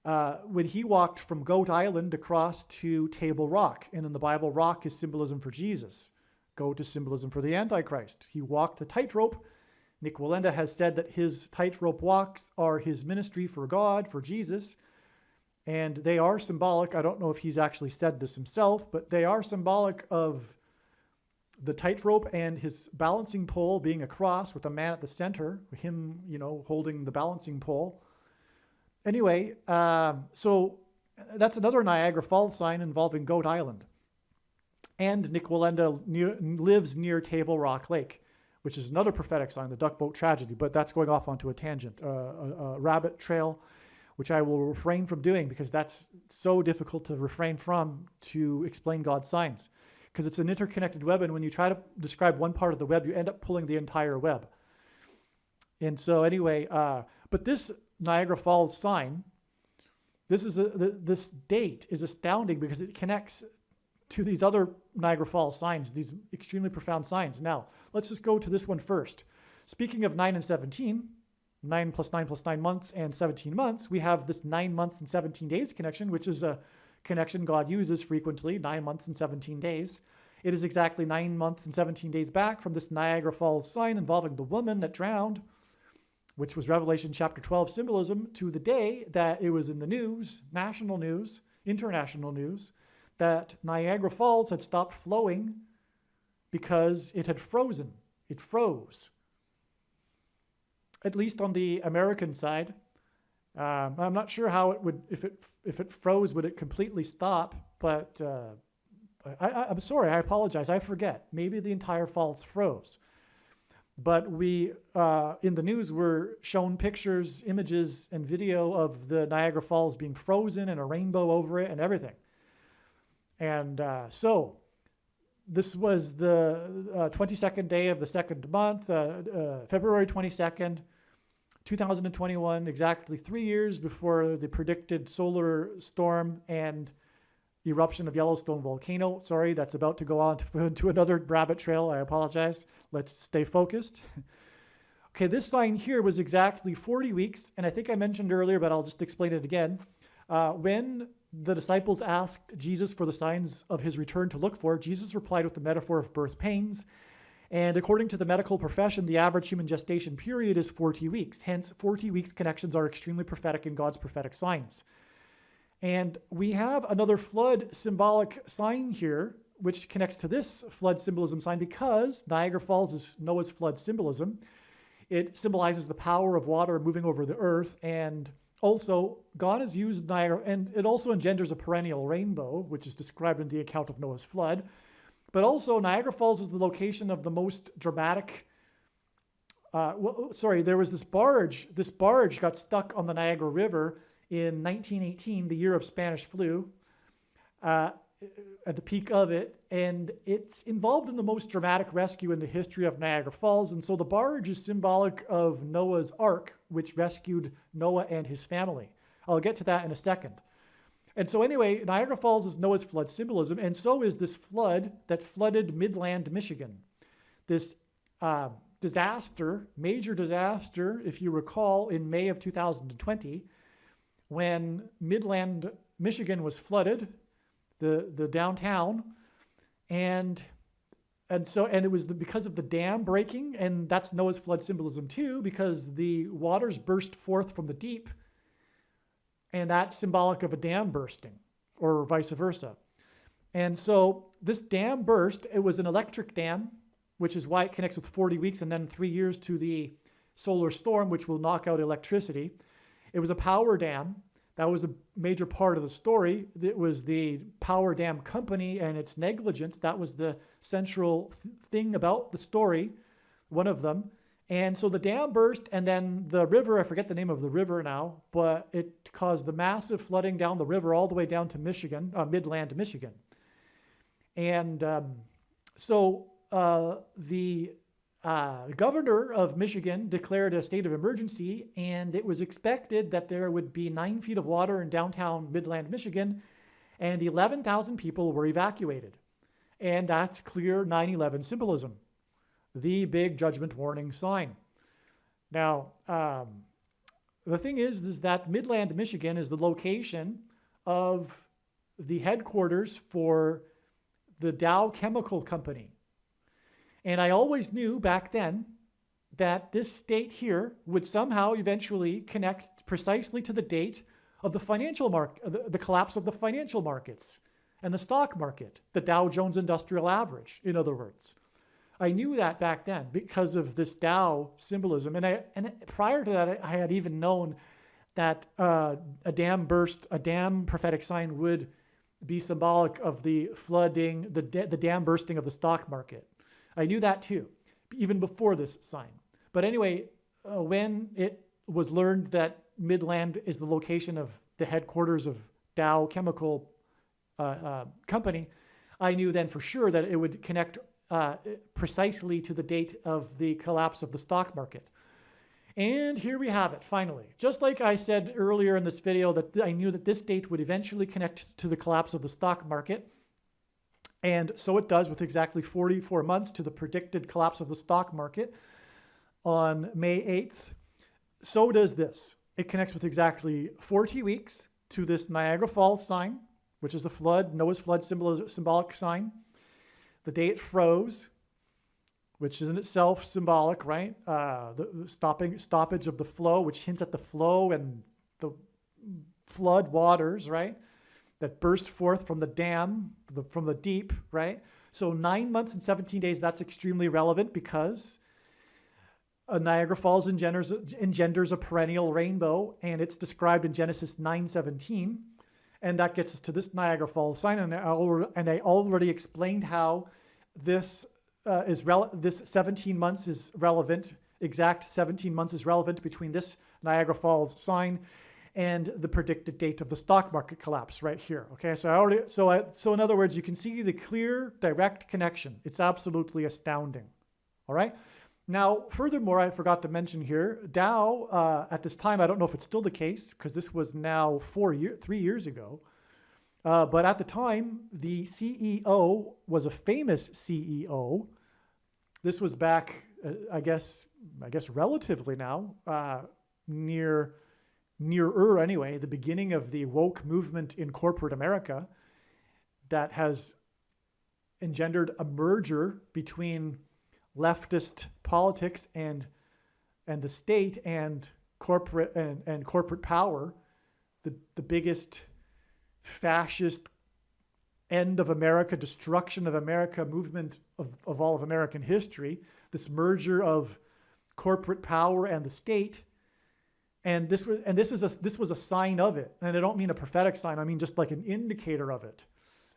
when he walked from Goat Island across to Table Rock. And in the Bible, rock is symbolism for Jesus. Goat is symbolism for the Antichrist. He walked the tightrope. Nick Wallenda has said that his tightrope walks are his ministry for God, for Jesus. And they are symbolic. I don't know if he's actually said this himself, but they are symbolic of the tightrope and his balancing pole being a cross with a man at the center, him, holding the balancing pole. Anyway, so that's another Niagara Falls sign involving Goat Island. And Nick Wallenda lives near Table Rock Lake, which is another prophetic sign, the duck boat tragedy, but that's going off onto a tangent, a rabbit trail, which I will refrain from doing because that's so difficult to refrain from to explain God's signs. Because it's an interconnected web, and when you try to describe one part of the web, you end up pulling the entire web. And so anyway, but this Niagara Falls sign, this date is astounding because it connects to these other Niagara Falls signs, these extremely profound signs. Now, let's just go to this one first. Speaking of 9 and 17, 9 plus 9 plus 9 months and 17 months, we have this 9 months and 17 days connection, which is a connection God uses frequently, 9 months and 17 days. It is exactly 9 months and 17 days back from this Niagara Falls sign involving the woman that drowned, which was Revelation chapter 12 symbolism, to the day that it was in the news, national news, international news, that Niagara Falls had stopped flowing because it had frozen. It froze. At least on the American side. I'm not sure how it would, if it froze, would it completely stop? But I'm sorry, I apologize. I forget. Maybe the entire falls froze. But we, in the news, were shown pictures, images, and video of the Niagara Falls being frozen and a rainbow over it and everything. And so this was the 22nd day of the second month, February 22nd, 2021, exactly 3 years before the predicted solar storm and eruption of Yellowstone volcano. Sorry, that's about to go on to another rabbit trail. I apologize. Let's stay focused. Okay, this sign here was exactly 40 weeks, and I think I mentioned earlier, but I'll just explain it again. When the disciples asked Jesus for the signs of his return to look for, Jesus replied with the metaphor of birth pains. And according to the medical profession, the average human gestation period is 40 weeks. Hence, 40 weeks connections are extremely prophetic in God's prophetic signs. And we have another flood symbolic sign here, which connects to this flood symbolism sign because Niagara Falls is Noah's flood symbolism. It symbolizes the power of water moving over the earth, and also God has used Niagara, and it also engenders a perennial rainbow, which is described in the account of Noah's flood. But also Niagara Falls is the location of the most dramatic, there was this barge. This barge got stuck on the Niagara River in 1918, the year of Spanish flu, at the peak of it, and it's involved in the most dramatic rescue in the history of Niagara Falls. And so the barge is symbolic of Noah's Ark, which rescued Noah and his family. I'll get to that in a second. And so anyway, Niagara Falls is Noah's flood symbolism, and so is this flood that flooded Midland, Michigan. This disaster, major disaster, if you recall, in May of 2020, when Midland, Michigan was flooded, the downtown, and it was because of the dam breaking, and that's Noah's flood symbolism too, because the waters burst forth from the deep, and that's symbolic of a dam bursting, or vice versa. And so this dam burst. It was an electric dam, which is why it connects with 40 weeks and then 3 years to the solar storm, which will knock out electricity. It was a power dam That was a major part of the story. It was the power dam company and its negligence. That was the central thing about the story, one of them. And so the dam burst, and then the river, I forget the name of the river now, but it caused the massive flooding down the river all the way down to Michigan, Midland, Michigan. And the governor of Michigan declared a state of emergency, and it was expected that there would be 9 feet of water in downtown Midland, Michigan, and 11,000 people were evacuated. And that's clear 9/11 symbolism, the big judgment warning sign. Now, the thing is that Midland, Michigan is the location of the headquarters for the Dow Chemical Company. And I always knew back then that this state here would somehow eventually connect precisely to the date of the financial market, the collapse of the financial markets and the stock market, the Dow Jones Industrial Average, in other words. I knew that back then because of this Dow symbolism. And prior to that, I had even known that a dam prophetic sign would be symbolic of the flooding, the dam bursting of the stock market. I knew that too, even before this sign. But anyway, when it was learned that Midland is the location of the headquarters of Dow Chemical Company, I knew then for sure that it would connect precisely to the date of the collapse of the stock market. And here we have it, finally. Just like I said earlier in this video that I knew that this date would eventually connect to the collapse of the stock market, and so it does with exactly 44 months to the predicted collapse of the stock market on May 8th. So does this. It connects with exactly 40 weeks to this Niagara Falls sign, which is a flood, Noah's flood symbolic sign. The day it froze, which is in itself symbolic, right? The stoppage of the flow, which hints at the flow and the flood waters, right? That burst forth from the dam, from the deep, right? So 9 months and 17 days, that's extremely relevant because Niagara Falls engenders a perennial rainbow, and it's described in Genesis 9:17. And that gets us to this Niagara Falls sign. And I already explained how this this 17 months is relevant, exact 17 months is relevant between this Niagara Falls sign and the predicted date of the stock market collapse right here. Okay, so in other words, you can see the clear, direct connection. It's absolutely astounding. All right. Now, furthermore, I forgot to mention here, Dow at this time, I don't know if it's still the case because this was now 3 years ago. But at the time, the CEO was a famous CEO. This was back, I guess relatively now, nearer anyway, the beginning of the woke movement in corporate America that has engendered a merger between leftist politics and the state and corporate power, the biggest fascist end of America, destruction of America movement of all of American history, this merger of corporate power and the state. And this was a sign of it. And I don't mean a prophetic sign, I mean just like an indicator of it.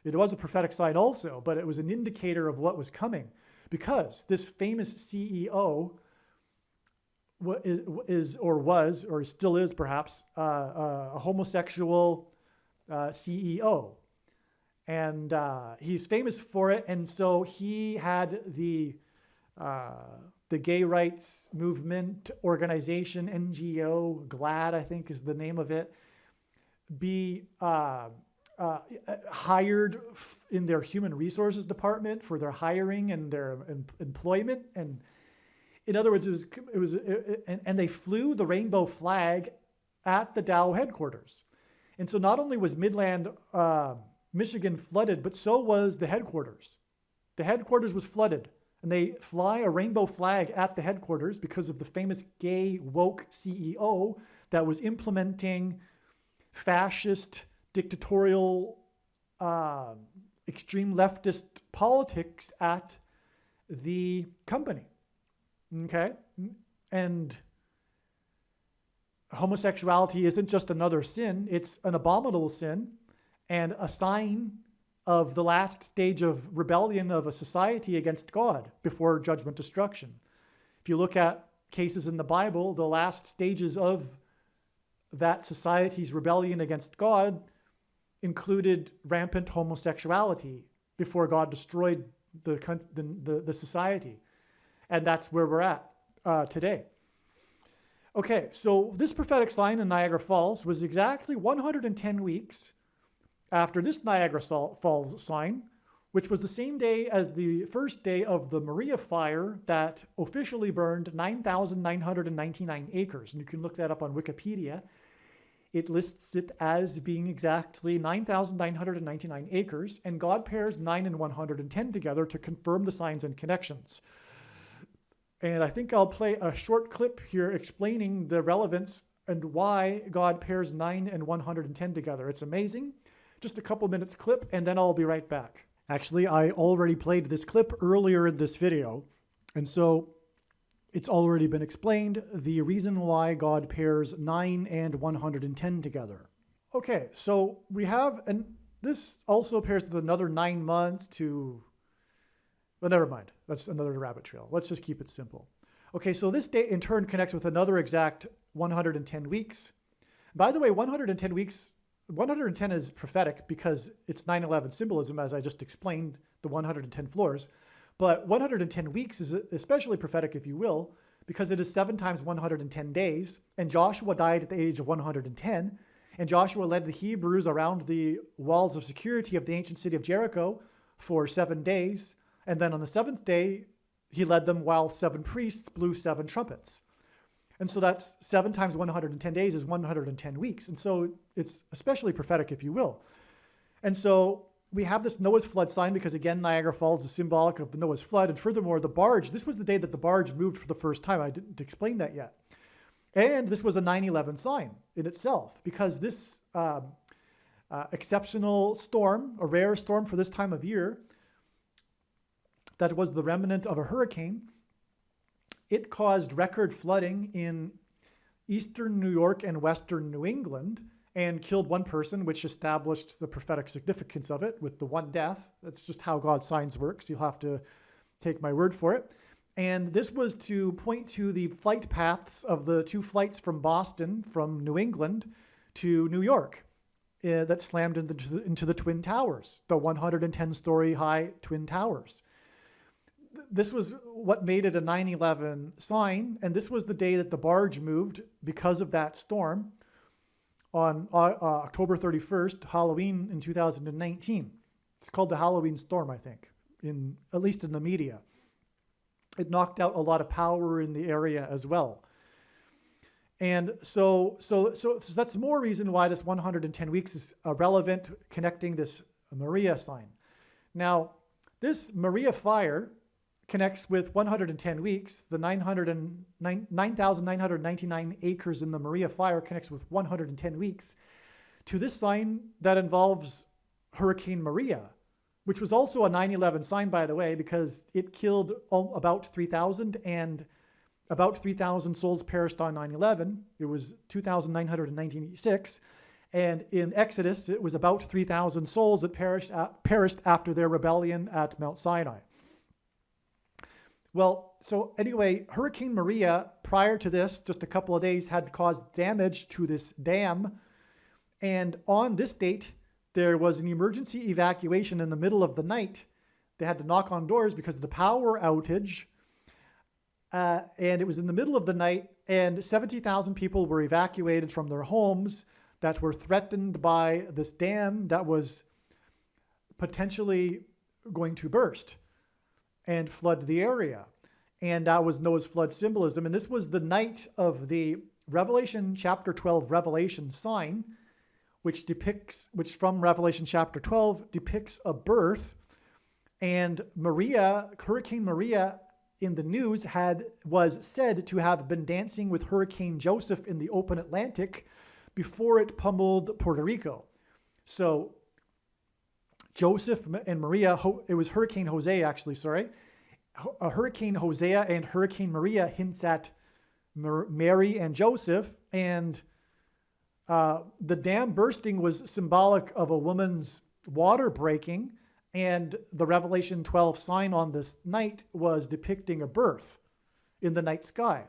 It was a prophetic sign also, but it was an indicator of what was coming. Because this famous CEO is or still is perhaps a homosexual CEO. And he's famous for it. And so he had the gay rights movement organization, NGO, GLAAD, I think is the name of it, be hired in their human resources department for their hiring and their employment. And in other words, and they flew the rainbow flag at the Dow headquarters. And so not only was Midland, Michigan flooded, but so was the headquarters. The headquarters was flooded. And they fly a rainbow flag at the headquarters because of the famous gay woke CEO that was implementing fascist, dictatorial, extreme leftist politics at the company. Okay? And homosexuality isn't just another sin, it's an abominable sin and a sign of the last stage of rebellion of a society against God before judgment destruction. If you look at cases in the Bible, the last stages of that society's rebellion against God included rampant homosexuality before God destroyed the society. And that's where we're at today. Okay, so this prophetic sign in Niagara Falls was exactly 110 weeks after this Niagara Falls sign, which was the same day as the first day of the Maria fire that officially burned 9,999 acres. And you can look that up on Wikipedia. It lists it as being exactly 9,999 acres, and God pairs 9 and 110 together to confirm the signs and connections. And I think I'll play a short clip here explaining the relevance and why God pairs 9 and 110 together. It's amazing. Just a couple minutes clip, and then I'll be right back. Actually, I already played this clip earlier in this video, and so it's already been explained the reason why God pairs 9 and 110 together. Okay, so we have, and this also pairs with another 9 months to, well, never mind. That's another rabbit trail. Let's just keep it simple. Okay, so this date in turn connects with another exact 110 weeks. By the way, 110 weeks, 110 is prophetic because it's 9/11 symbolism, as I just explained, the 110 floors. But 110 weeks is especially prophetic, if you will, because it is 7 times 110 days. And Joshua died at the age of 110. And Joshua led the Hebrews around the walls of security of the ancient city of Jericho for 7 days. And then on the 7th day, he led them while 7 priests blew 7 trumpets. And so that's 7 times 110 days is 110 weeks. And so it's especially prophetic, if you will. And so we have this Noah's flood sign because, again, Niagara Falls is symbolic of the Noah's flood. And furthermore, the barge, this was the day that the barge moved for the first time. I didn't explain that yet. And this was a 9/11 sign in itself because this exceptional storm, a rare storm for this time of year, that was the remnant of a hurricane, it caused record flooding in eastern New York and western New England and killed 1 person, which established the prophetic significance of it with the 1 death. That's just how God's signs works. You'll have to take my word for it. And this was to point to the flight paths of the 2 flights from Boston, from New England to New York that slammed into the Twin Towers, the 110-story high Twin Towers. This was what made it a 9/11 sign, and this was the day that the barge moved because of that storm on October 31st, Halloween in 2019. It's called the Halloween storm, I think, at least in the media. It knocked out a lot of power in the area as well. And so that's more reason why this 110 weeks is relevant, connecting this Maria sign. Now, this Maria fire connects with 110 weeks. The 9,999 acres in the Maria fire connects with 110 weeks to this sign that involves Hurricane Maria, which was also a 9/11 sign, by the way, because it killed about 3,000 and about 3,000 souls perished on 9/11. It was 2,996. And in Exodus, it was about 3,000 souls that perished after their rebellion at Mount Sinai. Well, so anyway, Hurricane Maria, prior to this, just a couple of days, had caused damage to this dam. And on this date, there was an emergency evacuation in the middle of the night. They had to knock on doors because of the power outage. And it was in the middle of the night, and 70,000 people were evacuated from their homes that were threatened by this dam that was potentially going to burst and flood the area. And that was Noah's flood symbolism. And this was the night of the Revelation chapter 12 Revelation sign, which from Revelation chapter 12 depicts a birth. And Hurricane Maria in the news was said to have been dancing with Hurricane Joseph in the open Atlantic before it pummeled Puerto Rico. So Joseph and Maria, it was Hurricane Hosea, actually, sorry. Hurricane Hosea and Hurricane Maria hints at Mary and Joseph, and the dam bursting was symbolic of a woman's water breaking, and the Revelation 12 sign on this night was depicting a birth in the night sky.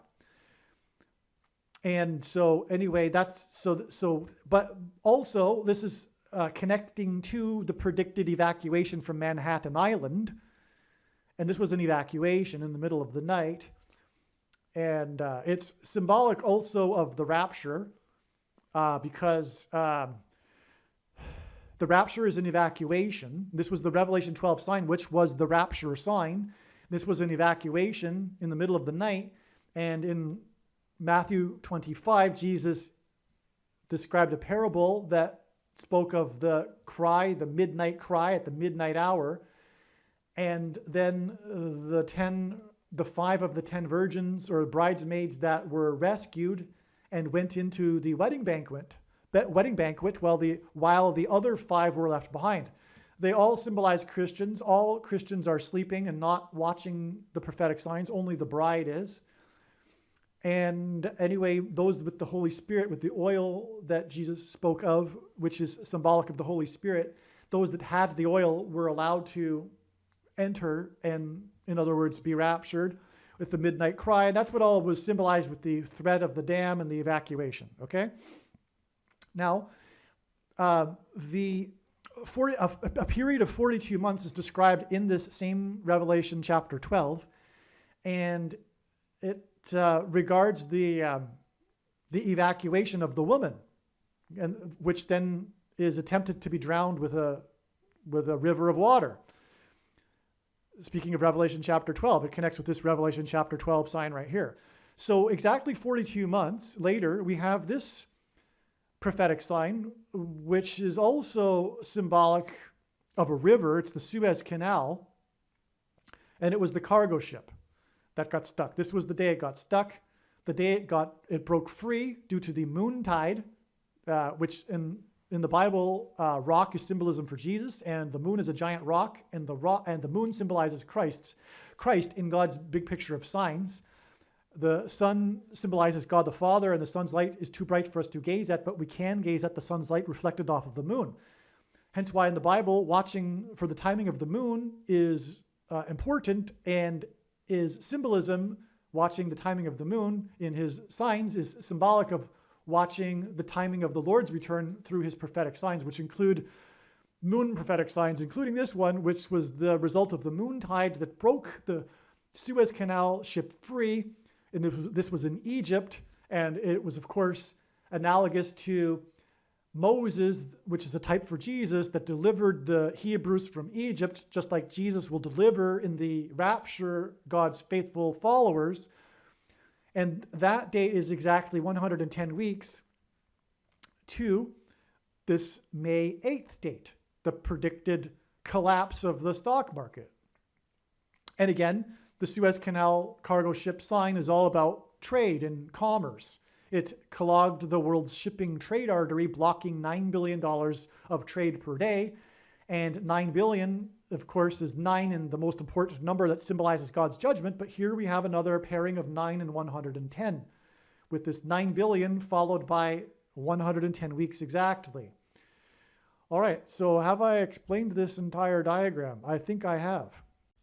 And so anyway, but also this is connecting to the predicted evacuation from Manhattan Island. And this was an evacuation in the middle of the night. And it's symbolic also of the rapture, because the rapture is an evacuation. This was the Revelation 12 sign, which was the rapture sign. This was an evacuation in the middle of the night. And in Matthew 25, Jesus described a parable that spoke of the cry, the midnight cry at the midnight hour. And then the 5 of the 10 virgins or bridesmaids that were rescued and went into the wedding banquet while the other 5 were left behind. They all symbolize Christians. All Christians are sleeping and not watching the prophetic signs. Only the bride is. And anyway, those with the Holy Spirit, with the oil that Jesus spoke of, which is symbolic of the Holy Spirit, those that had the oil were allowed to enter and, in other words, be raptured with the midnight cry. And that's what all was symbolized with the threat of the dam and the evacuation, okay? Now, a period of 42 months is described in this same Revelation chapter 12, and it regards the evacuation of the woman, and which then is attempted to be drowned with a river of water. Speaking of Revelation chapter 12, it connects with this Revelation chapter 12 sign right here. So exactly 42 months later, we have this prophetic sign, which is also symbolic of a river. It's the Suez Canal, and it was the cargo ship that got stuck. This was the day it got stuck. The day it broke free due to the moon tide, which in the Bible, rock is symbolism for Jesus, and the moon is a giant rock, and the moon symbolizes Christ in God's big picture of signs. The sun symbolizes God the Father, and the sun's light is too bright for us to gaze at, but we can gaze at the sun's light reflected off of the moon. Hence why in the Bible, watching for the timing of the moon is important, and is symbolism. Watching the timing of the moon in his signs is symbolic of watching the timing of the Lord's return through his prophetic signs, which include moon prophetic signs, including this one, which was the result of the moon tide that broke the Suez Canal ship free. And this was in Egypt, and it was, of course, analogous to Moses, which is a type for Jesus, that delivered the Hebrews from Egypt, just like Jesus will deliver in the rapture God's faithful followers. And that date is exactly 110 weeks to this May 8th date, the predicted collapse of the stock market. And again, the Suez Canal cargo ship sign is all about trade and commerce. It clogged the world's shipping trade artery, blocking $9 billion of trade per day. And $9 billion, of course, is 9 and the most important number that symbolizes God's judgment. But here we have another pairing of 9 and 110, with this 9 billion followed by 110 weeks exactly. All right, so have I explained this entire diagram? I think I have.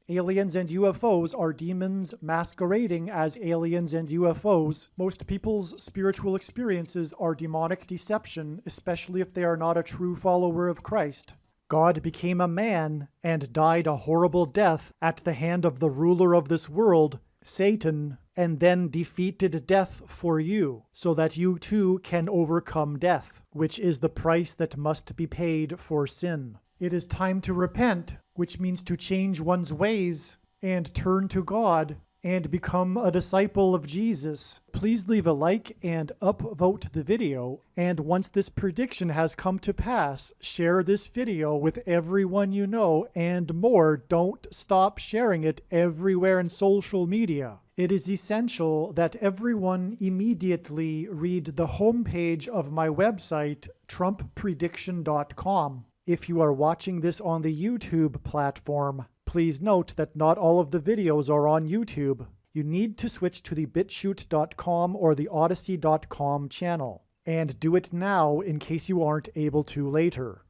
Aliens and UFOs are demons masquerading as aliens and UFOs. Most people's spiritual experiences are demonic deception, especially if they are not a true follower of Christ. God became a man and died a horrible death at the hand of the ruler of this world, Satan, and then defeated death for you, so that you too can overcome death, which is the price that must be paid for sin. It is time to repent, which means to change one's ways and turn to God and become a disciple of Jesus. Please leave a like and upvote the video. And once this prediction has come to pass, share this video with everyone you know, and more. Don't stop sharing it everywhere in social media. It is essential that everyone immediately read the homepage of my website, TrumpPrediction.com. If you are watching this on the YouTube platform, please note that not all of the videos are on YouTube. you need to switch to the BitChute.com or the Odyssey.com channel. And do it now in case you aren't able to later.